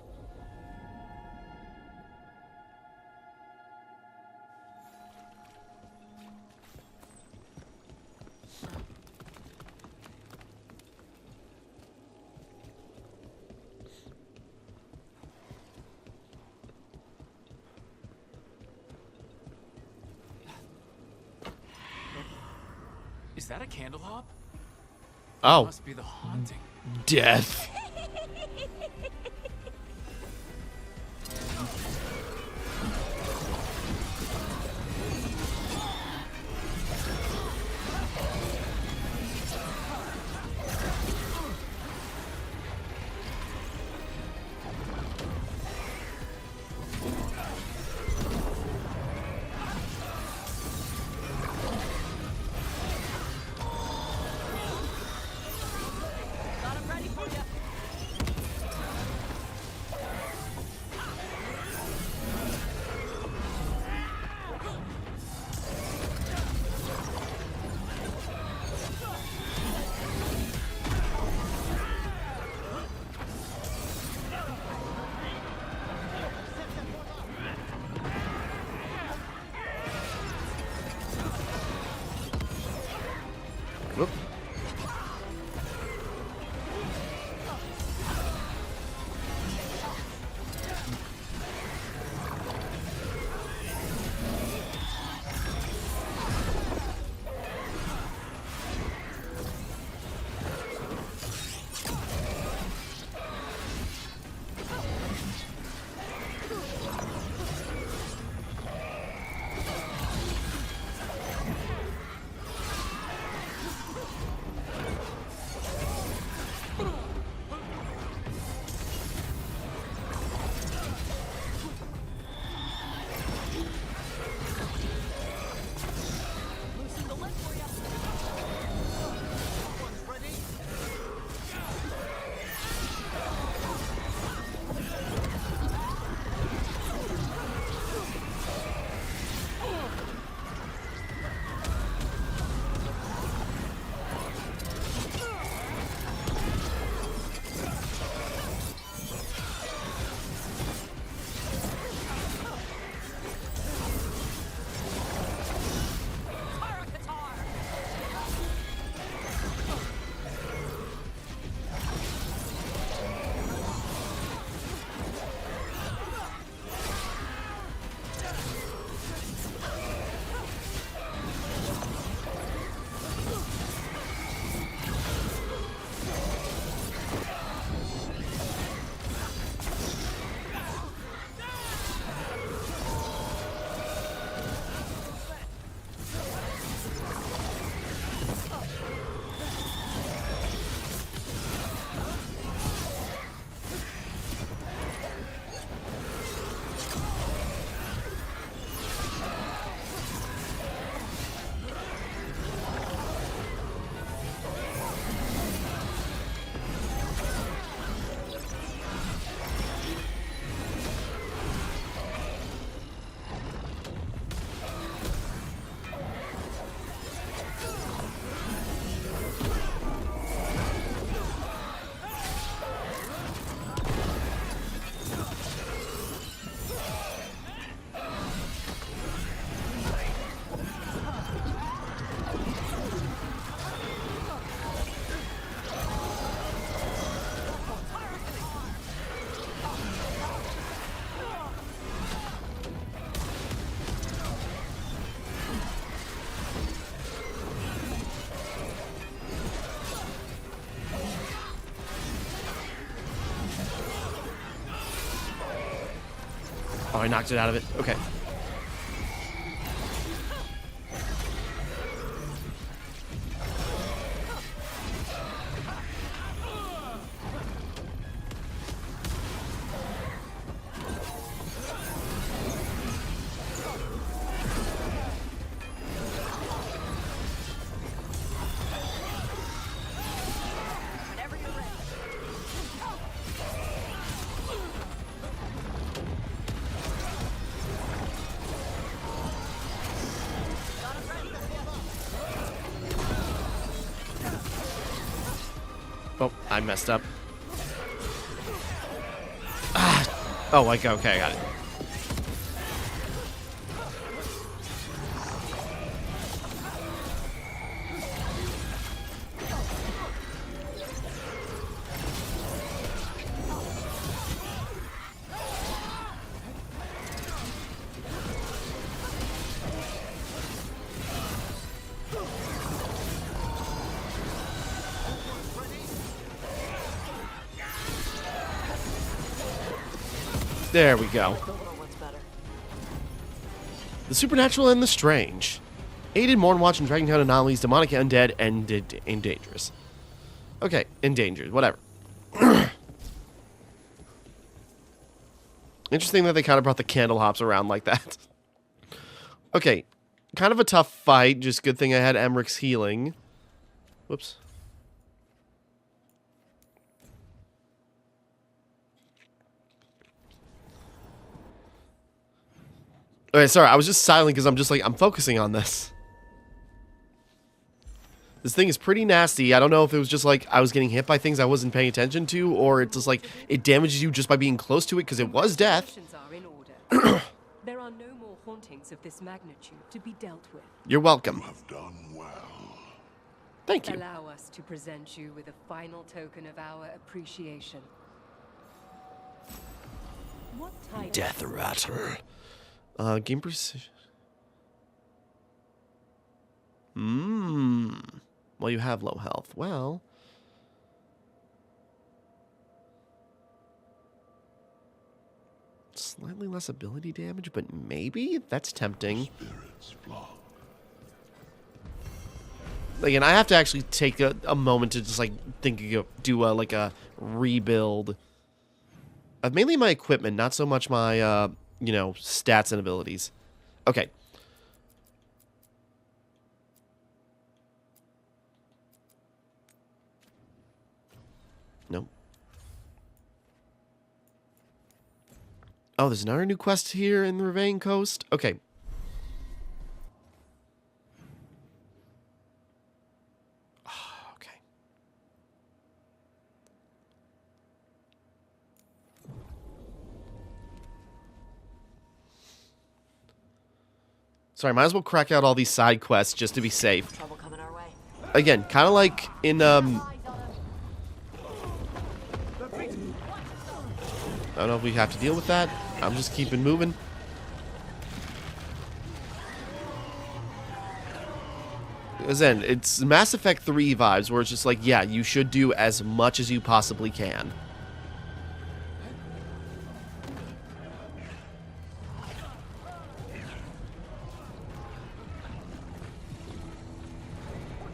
Speaker 3: Is that a candle hop?
Speaker 1: Oh.
Speaker 3: Must be the haunting.
Speaker 1: Death. Oh, I knocked it out of it. Okay. Oh, I messed up. Ah. Oh, okay, I got it. There we go. The supernatural and the strange. Aided Mornwatch and dragging down anomalies, demonic, undead, and dangerous. Okay, endangered, whatever. Interesting that they kind of brought the candle hops around like that. Okay, kind of a tough fight. Just good thing I had Emmerich's healing. Whoops. Okay, sorry, I was just silent because I'm just like, I'm focusing on this. This thing is pretty nasty. I don't know if it was just like I was getting hit by things I wasn't paying attention to, or it's just like it damages you just by being close to it because it was death.
Speaker 16: There are no more hauntings of this magnitude to be dealt with.
Speaker 1: You're welcome.
Speaker 17: You have done well.
Speaker 1: Thank you.
Speaker 16: Allow us to present you with a final token of our appreciation. What type
Speaker 1: Death rattle. Game precision. Well, you have low health. Well. Slightly less ability damage, but maybe? That's tempting. Again, I have to actually take a moment to just, like, do a rebuild. Mainly my equipment, not so much my, you know, stats and abilities. Okay. Nope. Oh, there's another new quest here in the Ravane Coast? Okay. Okay. Sorry, might as well crack out all these side quests just to be safe.
Speaker 6: Trouble coming our way.
Speaker 1: Again, kind of like in, I don't know if we have to deal with that. I'm just keeping moving. Because then, it's Mass Effect 3 vibes, where it's just like, yeah, you should do as much as you possibly can.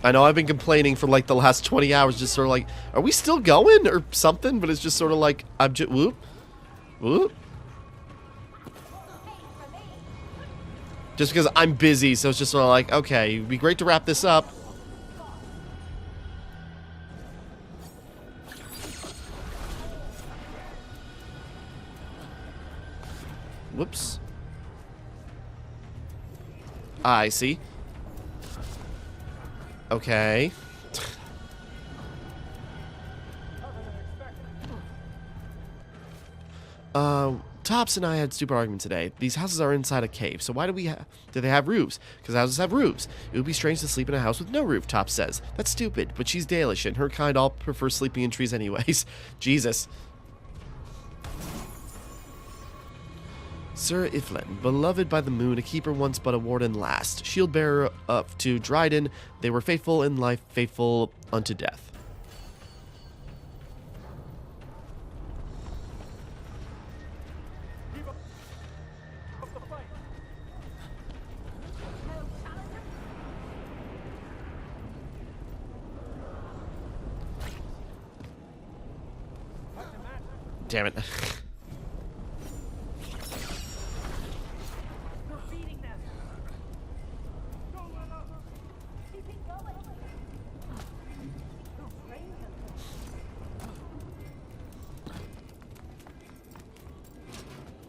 Speaker 1: I know I've been complaining for like the last 20 hours, just sort of like, are we still going or something? But it's just sort of like, I'm just, whoop, whoop. Just because I'm busy, so it's just sort of like, okay, it'd be great to wrap this up. Whoops. I see. Okay. Tops and I had stupid argument today. These houses are inside a cave, so why do they have roofs? Because houses have roofs. It would be strange to sleep in a house with no roof, Tops says. That's stupid, but she's Dalish, and her kind all prefer sleeping in trees anyways. Jesus. Sir Iflin, beloved by the moon, a keeper once but a warden last. Shield bearer up to Dryden, they were faithful in life, faithful unto death. damn it.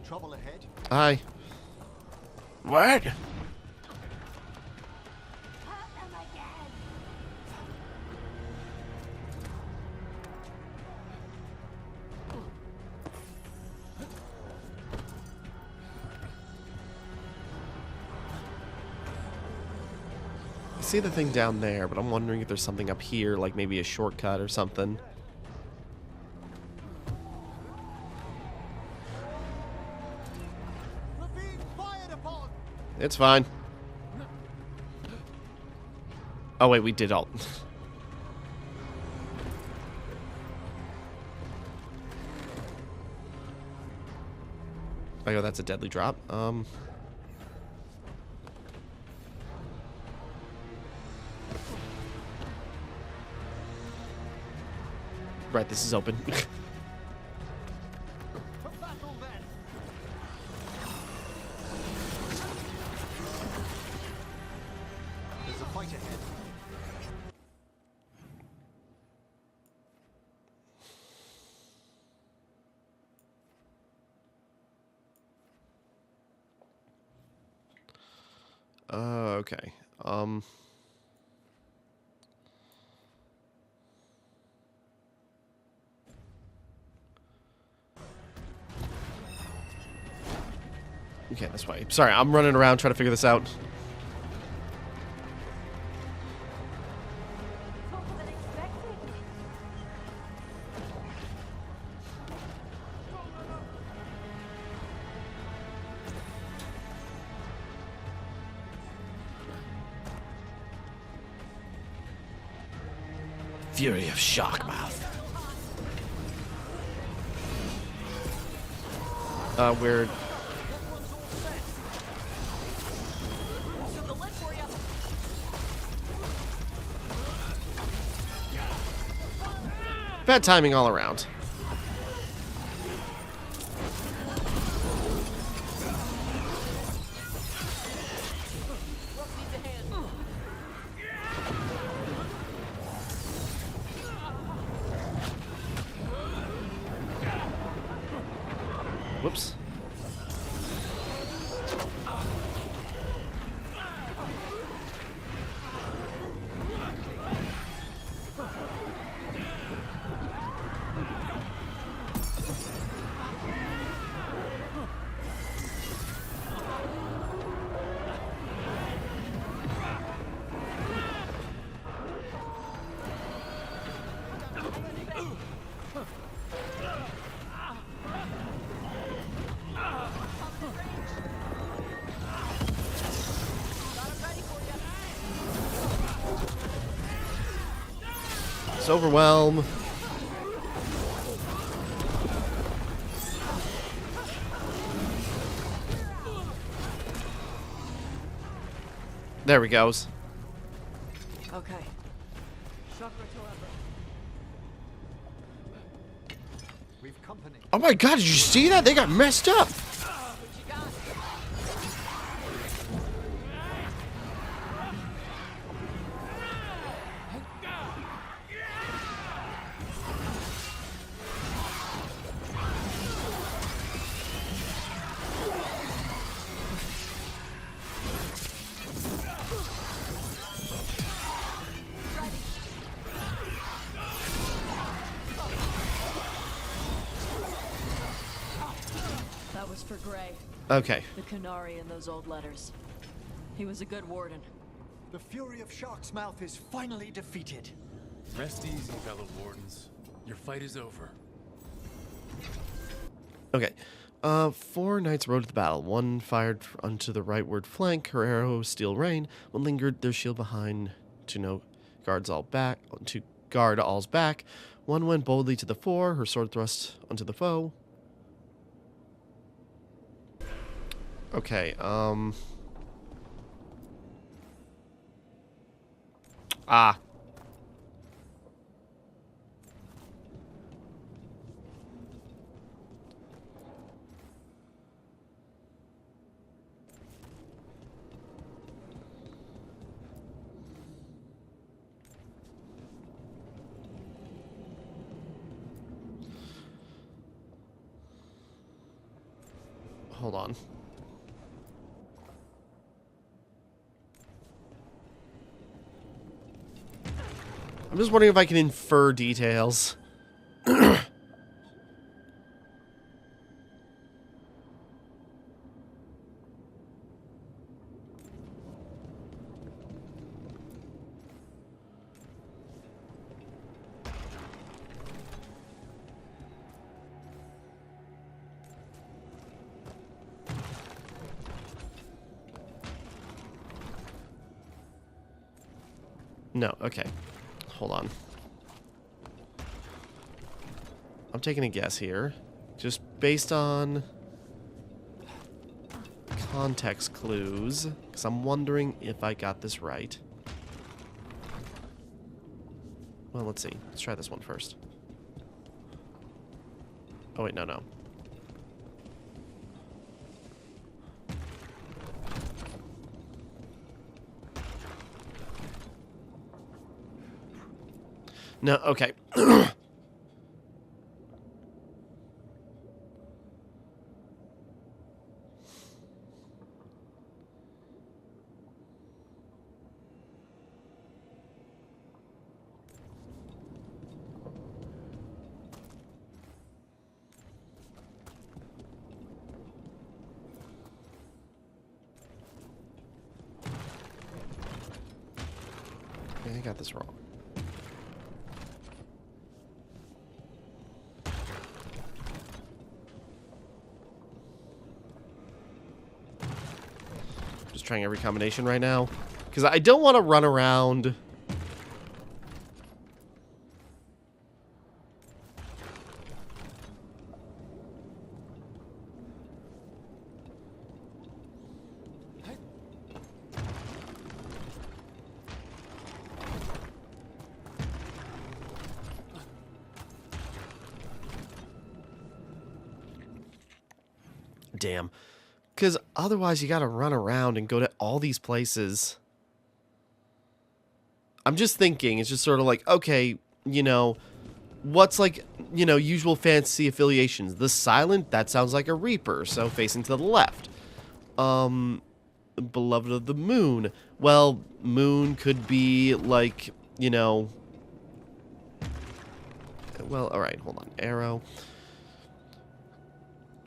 Speaker 9: Trouble ahead.
Speaker 1: Hi. What? I see the thing down there, but I'm wondering if there's something up here, like maybe a shortcut or something. It's fine. Oh wait, we did all. Oh, that's a deadly drop. Right, this is open.
Speaker 9: There's a fight ahead.
Speaker 1: Okay. Okay, this way. Sorry, I'm running around trying to figure this out. Fury of Shockmouth. Weird. Bad timing all around. Whoops. It's overwhelm. There we goes.
Speaker 6: Okay.
Speaker 9: We've company.
Speaker 1: Oh my god, did you see that? They got messed up.
Speaker 6: That was for Gray.
Speaker 1: Okay.
Speaker 6: The Canary in those old letters. He was a good warden.
Speaker 9: The Fury of Shark's Mouth is finally defeated.
Speaker 3: Rest easy, fellow wardens. Your fight is over.
Speaker 1: Okay. 4 knights rode to the battle. One fired onto the rightward flank, her arrow steel rain. One lingered, their shield behind to guard all's back. One went boldly to the fore, her sword thrust onto the foe. Okay, hold on. I'm just wondering if I can infer details. No, okay. Hold on. I'm taking a guess here. Just based on context clues. Because I'm wondering if I got this right. Well, let's see. Let's try this one first. Oh, wait, no. No, okay. I got this wrong. Just trying every combination right now. Because I don't want to run around. Damn. Because otherwise you gotta run around and go to all these places. I'm just thinking, it's just sort of like, okay, you know, what's like, you know, usual fantasy affiliations? The Silent, that sounds like a Reaper, so facing to the left. Beloved of the Moon. Well, Moon could be like, you know... Well, alright, hold on. Arrow.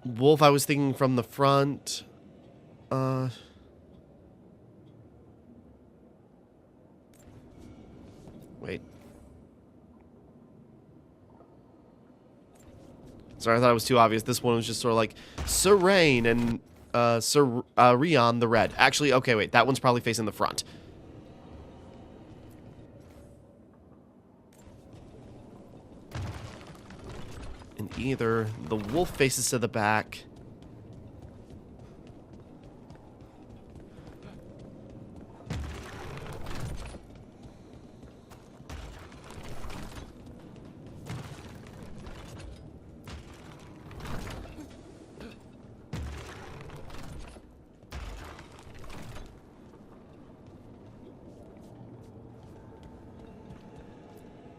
Speaker 1: Wolf, I was thinking from the front. Wait. Sorry, I thought it was too obvious. This one was just sort of like Serene and Rion the red. Actually, okay, wait. That one's probably facing the front. And either the wolf faces to the back.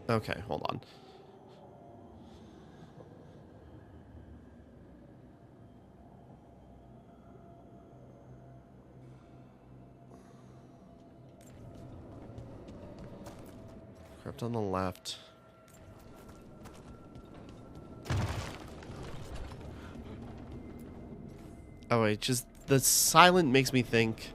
Speaker 1: Okay, hold on. Crept on the left. Oh wait, just the Silent makes me think.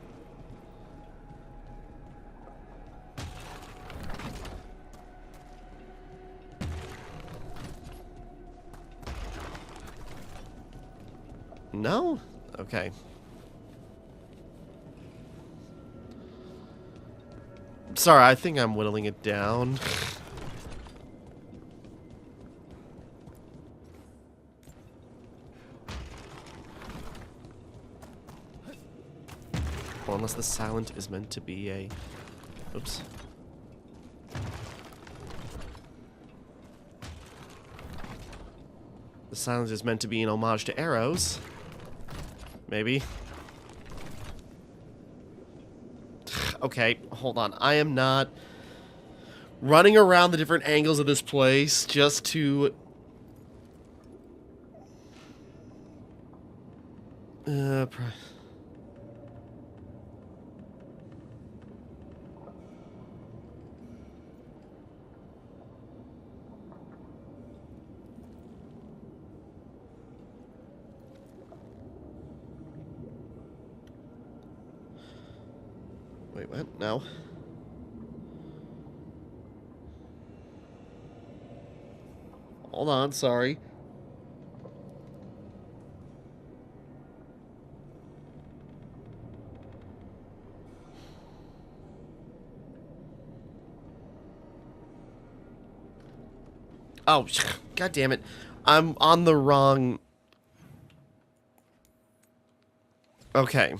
Speaker 1: No? Okay. Sorry, I think I'm whittling it down. Well, unless the Silent is meant to be a... Oops. The Silent is meant to be an homage to arrows. Maybe. Okay, hold on. I am not running around the different angles of this place just to... Wait, what? No. Hold on, sorry. Oh, god damn it. I'm on the wrong... Okay.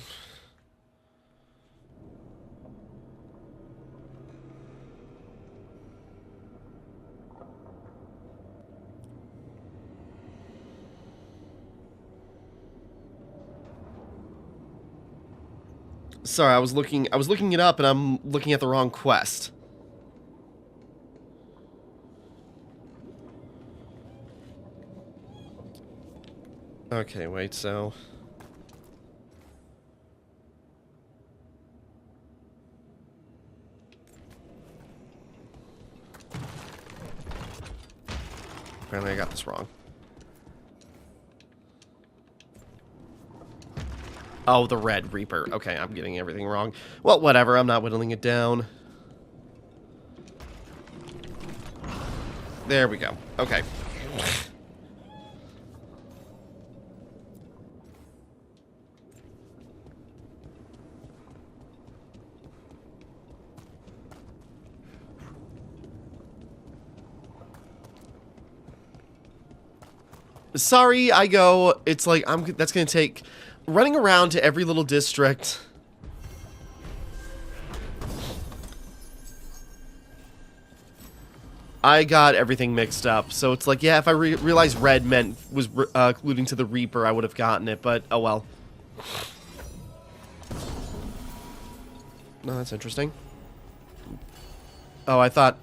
Speaker 1: Sorry, I was looking it up and I'm looking at the wrong quest. Okay, wait, so... Apparently I got this wrong. Oh, the Red Reaper. Okay, I'm getting everything wrong. Well, whatever, I'm not whittling it down. There we go. Okay. Sorry, I go. It's like that's gonna take running around to every little district. I got everything mixed up, so it's like, yeah, if I realized red was alluding to the Reaper, I would have gotten it, but oh well. No, that's interesting. Oh, I thought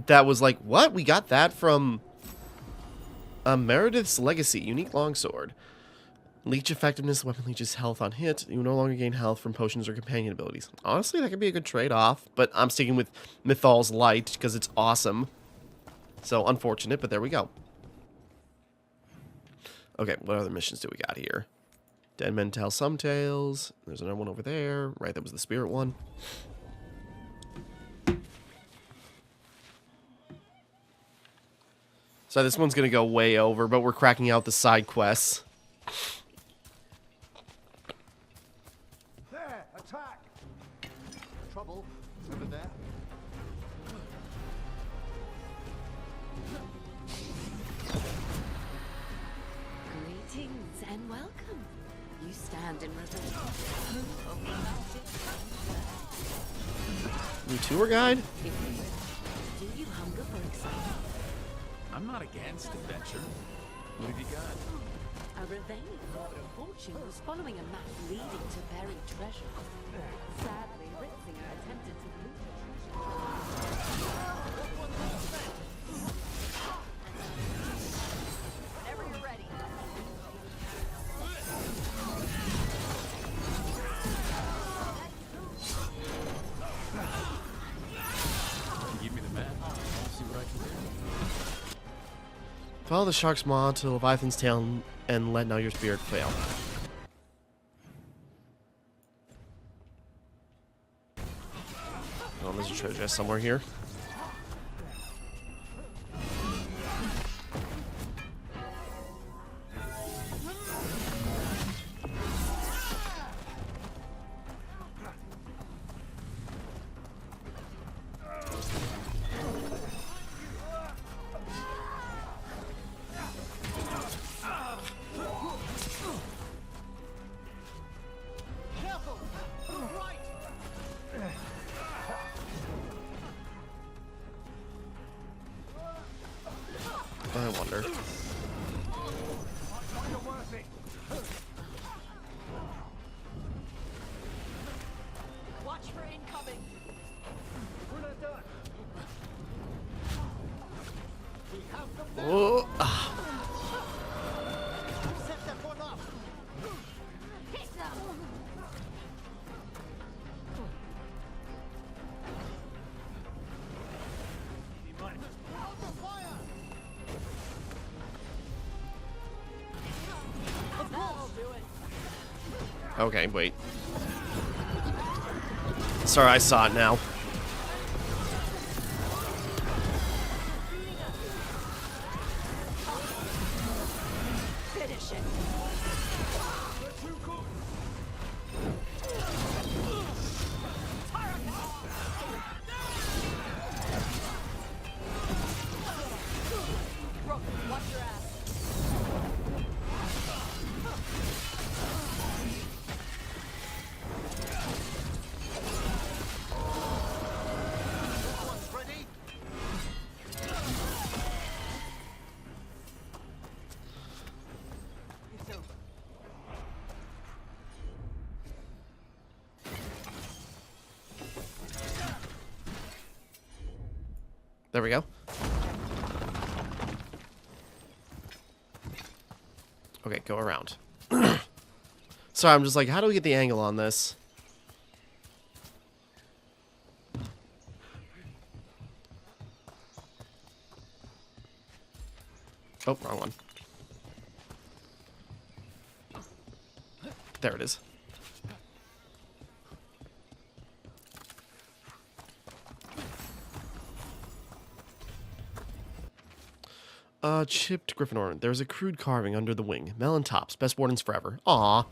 Speaker 1: that was like, what? We got that from Meredith's Legacy, unique longsword. Leech effectiveness, weapon leeches health on hit. You no longer gain health from potions or companion abilities. Honestly, that could be a good trade-off, but I'm sticking with Mythal's Light because it's awesome. So, unfortunate, but there we go. Okay, what other missions do we got here? Dead men tell some tales. There's another one over there. Right, that was the spirit one. So this one's going to go way over, but we're cracking out the side quests.
Speaker 9: There, attack! Trouble over there.
Speaker 13: Greetings and welcome. You stand in reverence.
Speaker 1: New tour guide?
Speaker 13: Do you hunger for excitement?
Speaker 3: I'm not against adventure. What have you got?
Speaker 13: A Veilguard of fortune was following a map leading to buried treasure. Sadly, Ritzinger attempted to loot the treasure. Whenever you're ready.
Speaker 3: Give me the map. I'll see what I can do.
Speaker 1: Follow the shark's maw to Leviathan's tail and let not your spirit fail. Oh, there's a treasure chest somewhere here. I wonder.
Speaker 6: Watch for incoming.
Speaker 9: We're not done. We have them now.
Speaker 1: Oh.
Speaker 9: Set that one up.
Speaker 1: Okay, wait. Sorry, I saw it now.
Speaker 6: Finish it. Watch your ass.
Speaker 1: There we go. Okay, go around. Sorry, I'm just like, how do we get the angle on this? Oh, wrong one. There it is. Chipped griffin ornament. There's a crude carving under the wing. Melon tops. Best wardens forever. Aw.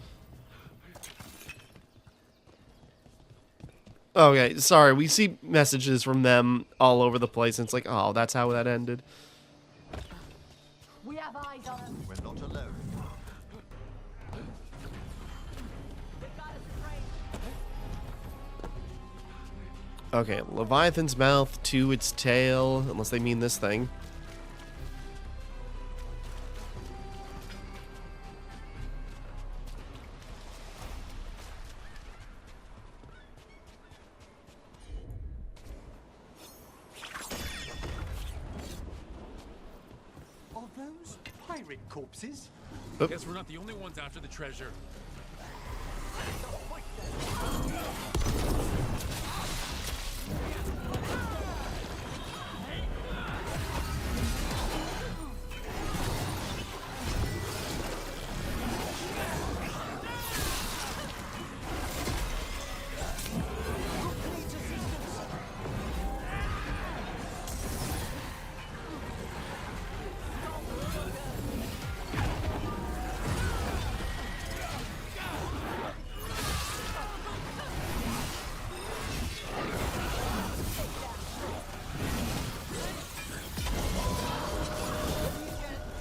Speaker 1: Okay, sorry. We see messages from them all over the place, and it's like, oh, that's how that ended.
Speaker 6: We have eyes on him.
Speaker 9: We're not alone.
Speaker 1: Okay, Leviathan's mouth to its tail, unless they mean this thing.
Speaker 9: Are those pirate corpses?
Speaker 1: Oh.
Speaker 3: Guess we're not the only ones after the treasure.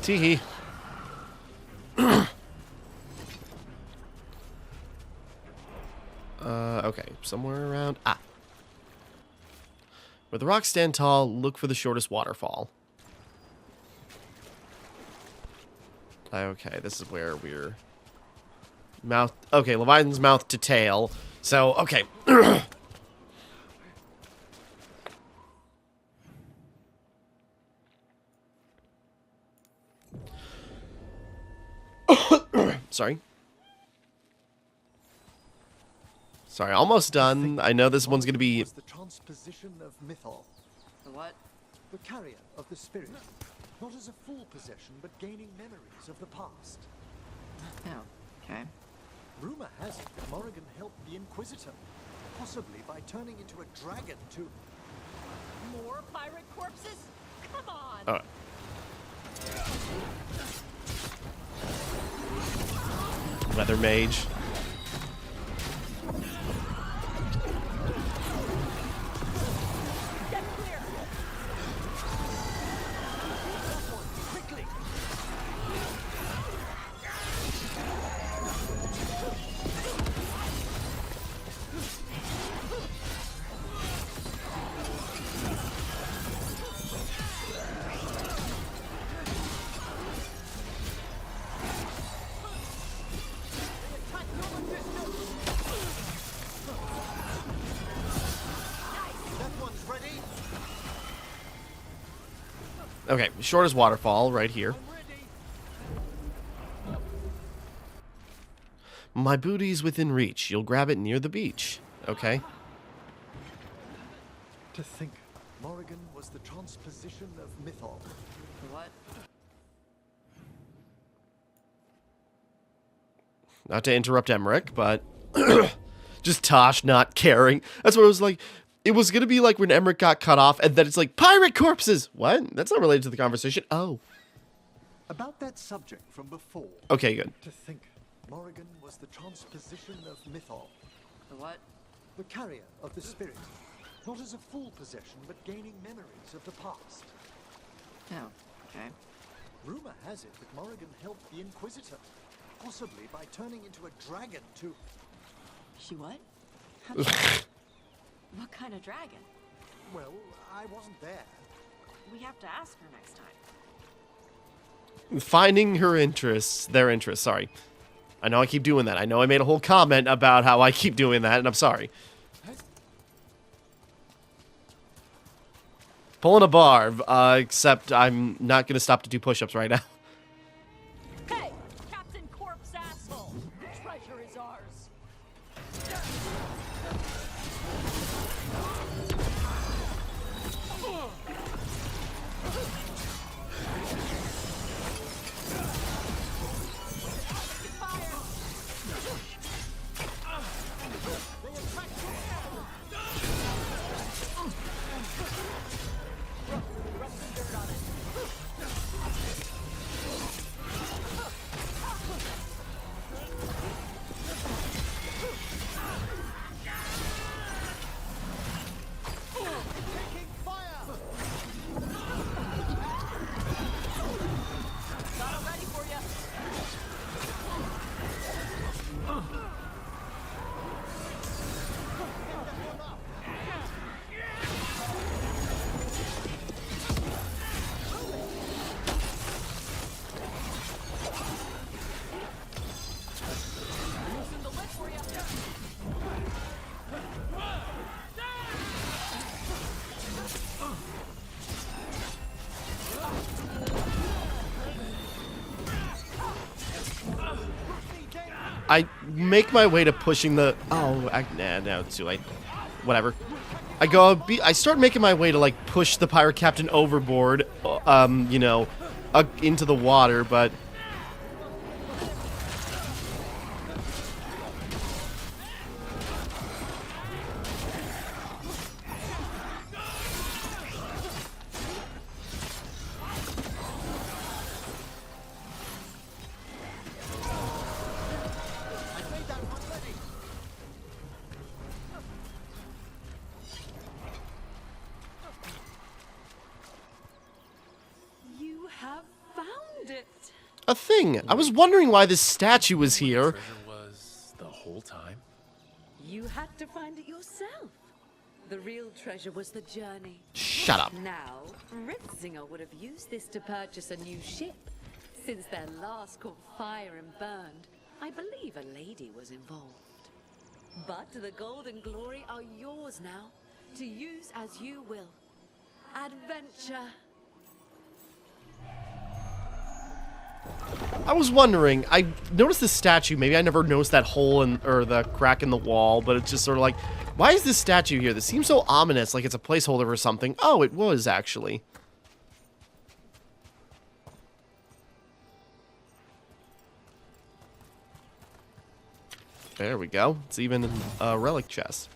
Speaker 1: Teehee. Okay, somewhere around... Ah. Where the rocks stand tall, look for the shortest waterfall. Okay, this is where we're... Mouth... Okay, Leviathan's mouth to tail. So, okay. Sorry. Sorry, almost done. I know this one's gonna be...
Speaker 9: Was the transposition of Mythol.
Speaker 6: The what?
Speaker 9: The carrier of the spirit. Not as a full possession, but gaining memories of the past.
Speaker 6: Oh, okay.
Speaker 9: Rumor has it that Morrigan helped the Inquisitor, possibly by turning into a dragon too.
Speaker 6: More pirate corpses? Come on!
Speaker 1: Oh. Weather mage.
Speaker 6: Get clear!
Speaker 9: Quickly!
Speaker 1: Okay, shortest waterfall right here. My booty's within reach. You'll grab it near the beach. Okay.
Speaker 9: To think, Morrigan was the transposition of Mythol.
Speaker 6: What?
Speaker 1: not to interrupt Emmerich, but just Tosh not caring. That's what it was like. It was going to be like when Emmerich got cut off, and then it's like, pirate corpses! What? That's not related to the conversation. Oh.
Speaker 9: About that subject from before.
Speaker 1: Okay, good.
Speaker 9: To think, Morrigan was the transposition of Mythol.
Speaker 6: The what?
Speaker 9: The carrier of the spirit. Not as a full possession, but gaining memories of the past.
Speaker 6: Oh, okay.
Speaker 9: Rumor has it that Morrigan helped the Inquisitor, possibly by turning into a dragon to...
Speaker 6: She what? What kind of dragon?
Speaker 9: Well, I wasn't there.
Speaker 6: We have to ask her next time.
Speaker 1: Finding her interests, their interests, sorry. I know I keep doing that. I know I made a whole comment about how I keep doing that, and I'm sorry. Pulling a barb, except I'm not going to stop to do push-ups right now.
Speaker 6: Hey, Captain Corpse asshole! The treasure is ours.
Speaker 1: I make my way to pushing the... Oh, nah, no, it's too late. Whatever. I start making my way to, like, push the pirate captain overboard, you know, into the water, but... A thing. I was wondering why this statue was here.
Speaker 3: Was the whole time?
Speaker 13: You had to find it yourself. The real treasure was the journey.
Speaker 1: Shut up.
Speaker 13: Now, Ritzinger would have used this to purchase a new ship. Since their last caught fire and burned, I believe a lady was involved. But the gold and glory are yours now, to use as you will. Adventure.
Speaker 1: I was wondering, I noticed this statue, maybe I never noticed that hole in, or the crack in the wall, but it's just sort of like, why is this statue here? This seems so ominous, like it's a placeholder for something. Oh, it was, actually. There we go. It's even a relic chest.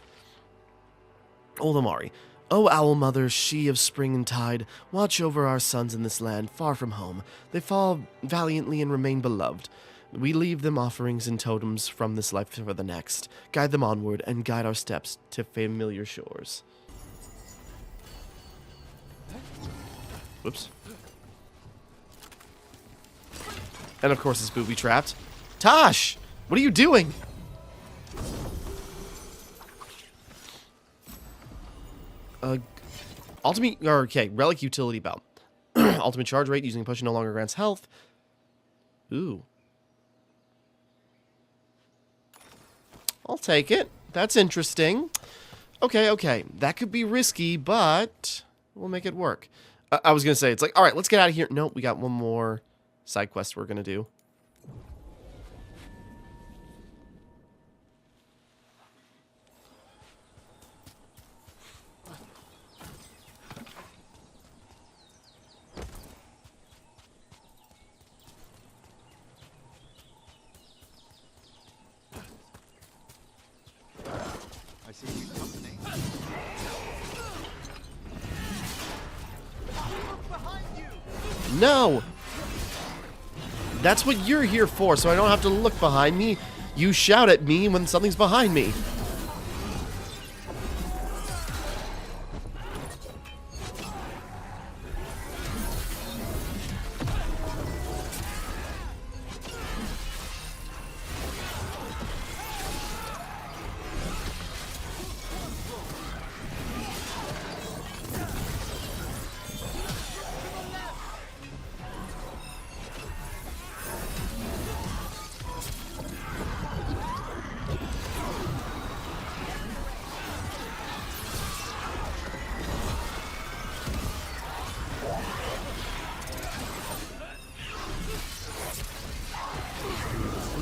Speaker 1: Old Amari. O Owl Mother, she of spring and tide, watch over our sons in this land, far from home. They fall valiantly and remain beloved. We leave them offerings and totems from this life for the next. Guide them onward and guide our steps to familiar shores. Whoops. And of course it's booby-trapped. Tosh! What are you doing? Relic utility belt. Ultimate charge rate using push no longer grants health. Ooh. I'll take it. That's interesting. Okay. That could be risky, but we'll make it work. I was going to say, it's like, all right, let's get out of here. Nope, we got one more side quest we're going to do. No! That's what you're here for, so I don't have to look behind me. You shout at me when something's behind me.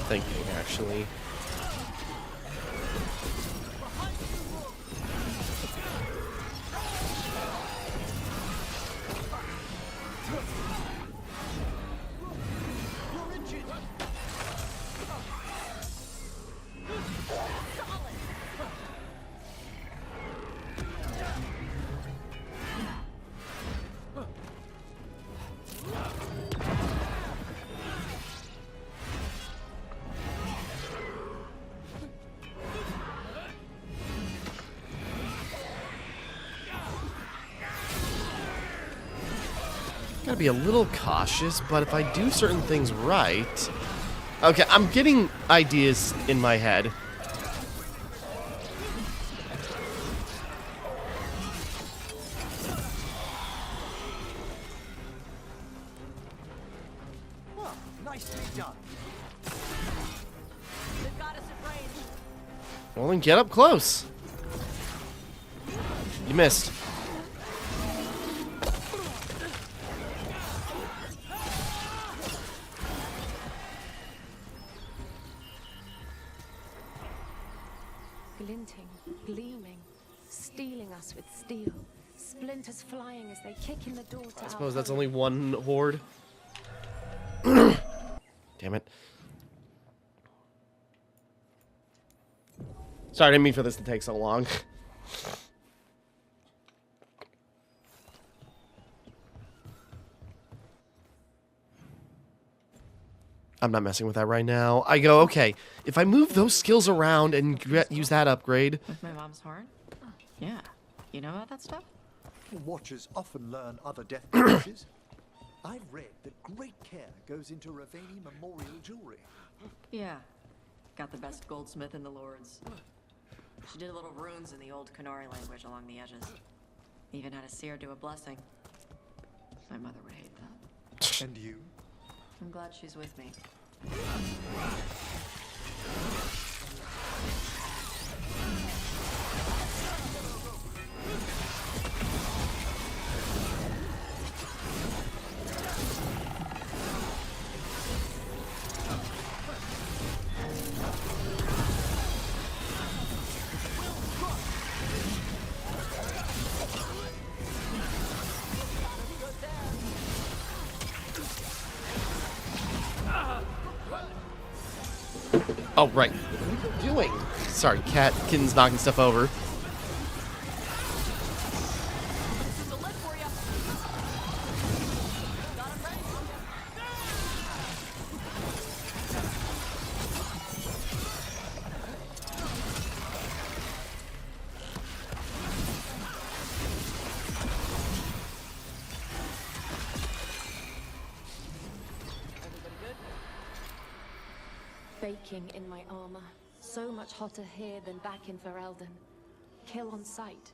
Speaker 1: Thinking, actually. Gotta be a little cautious, but if I do certain things right... Okay, I'm getting ideas in my head.
Speaker 9: Well, nicely done.
Speaker 6: They've got us at range.
Speaker 1: Well, then get up close. You missed.
Speaker 5: Glinting, gleaming, stealing us with steel. Splinters flying as they kick in the door to
Speaker 1: I suppose that's
Speaker 5: home.
Speaker 1: only one horde. Damn it. Sorry, I didn't mean for this to take so long. I'm not messing with that right now. I go, okay, if I move those skills around and use that upgrade...
Speaker 6: With my mom's horn? Yeah. You know about that stuff?
Speaker 9: Watchers often learn other death practices. I've read that great care goes into Ravani memorial jewelry.
Speaker 6: Yeah. Got the best goldsmith in the Lords. She did little runes in the old Canary language along the edges. Even had a seer do a blessing. My mother would hate that.
Speaker 9: And you?
Speaker 6: I'm glad she's with me.
Speaker 1: Oh, right. What are you doing? Sorry, kitten's knocking stuff over.
Speaker 5: Baking in my armor. So much hotter here than back in Veilguard. Kill on sight.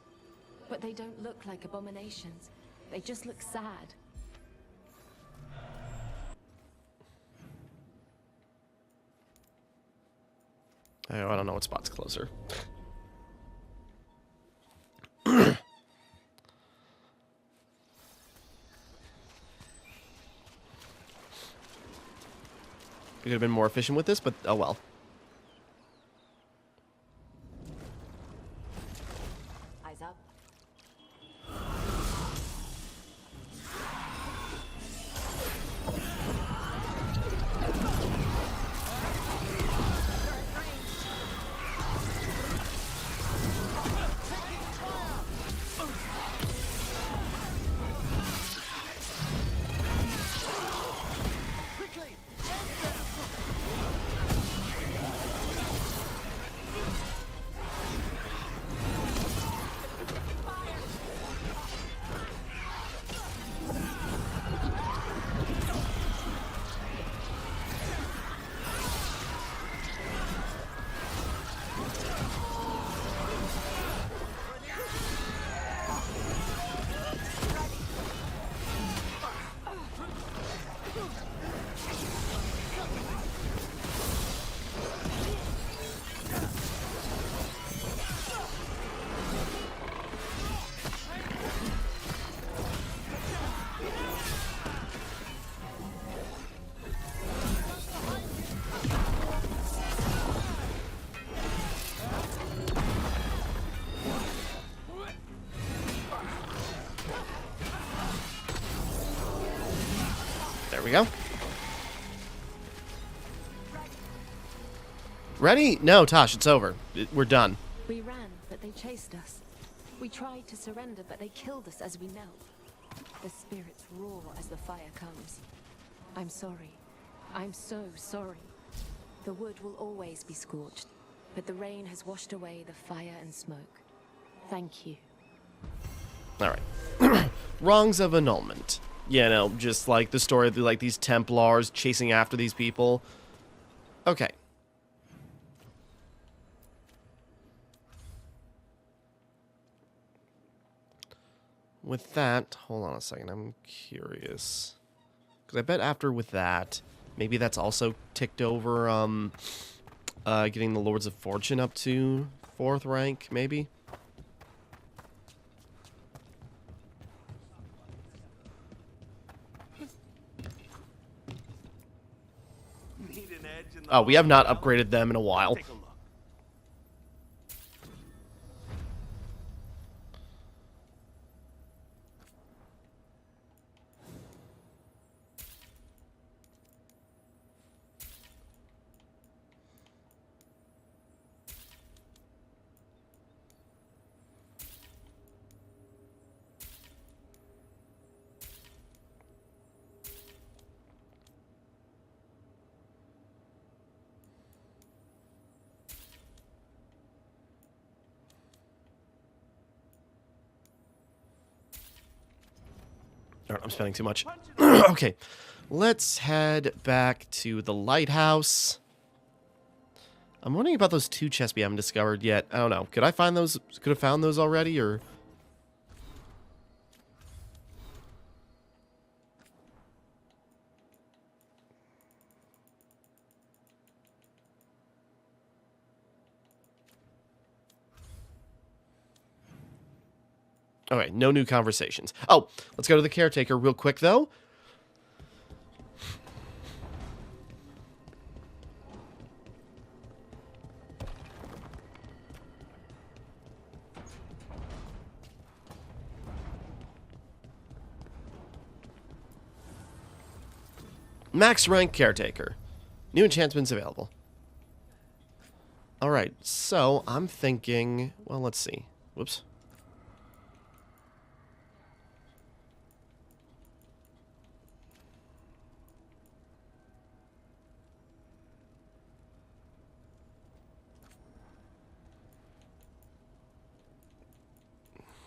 Speaker 5: But they don't look like abominations. They just look sad.
Speaker 1: I don't know what spot's closer. We could have been more efficient with this, but oh well.
Speaker 6: Eyes up.
Speaker 1: There we go. Ready? No, Tosh, it's over. We're done.
Speaker 18: We ran, but they chased us. We tried to surrender, but they killed us as we knelt. The spirits roar as the fire comes. I'm sorry. I'm so sorry. The wood will always be scorched, but the rain has washed away the fire and smoke. Thank you.
Speaker 1: Alright. Wrongs of annulment. You know, just like the story of like these Templars chasing after these people. Okay. With that, hold on a second, I'm curious. Because I bet after with that, maybe that's also ticked over, getting the Lords of Fortune up to 4th rank, maybe? Oh, we have not upgraded them in a while. I'm spending too much. Okay, let's head back to the lighthouse. I'm wondering about those 2 chests we haven't discovered yet. I don't know. Could I find those? Could have found those already, or? Okay, no new conversations. Oh, let's go to the caretaker real quick, though. Max rank caretaker. New enchantments available. Alright, so I'm thinking... Well, let's see. Whoops.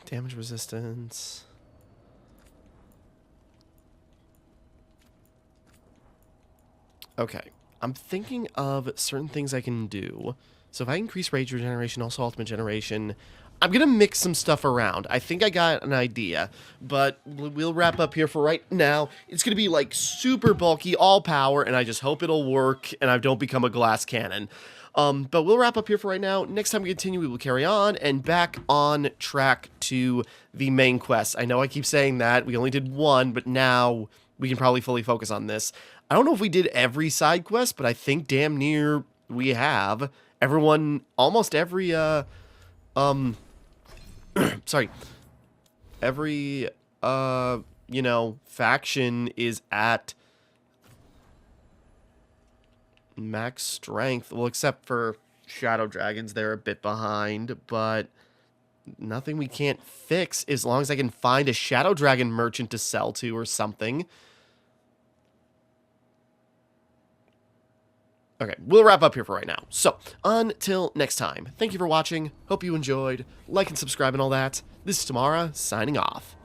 Speaker 1: Damage resistance. Okay. I'm thinking of certain things I can do. So if I increase rage regeneration, also ultimate generation, I'm going to mix some stuff around. I think I got an idea, but we'll wrap up here for right now. It's going to be like super bulky, all power, and I just hope it'll work and I don't become a glass cannon. But we'll wrap up here for right now. Next time we continue, we will carry on and back on track to the main quest. I know I keep saying that. We only did 1, but now we can probably fully focus on this. I don't know if we did every side quest, but I think damn near we have. Everyone, almost every, sorry. Every, you know, faction is at max strength. Well, except for Shadow Dragons, they're a bit behind, but nothing we can't fix as long as I can find a Shadow Dragon merchant to sell to or something. Okay, we'll wrap up here for right now. So, until next time, thank you for watching. Hope you enjoyed. Like and subscribe and all that. This is Timmara, signing off.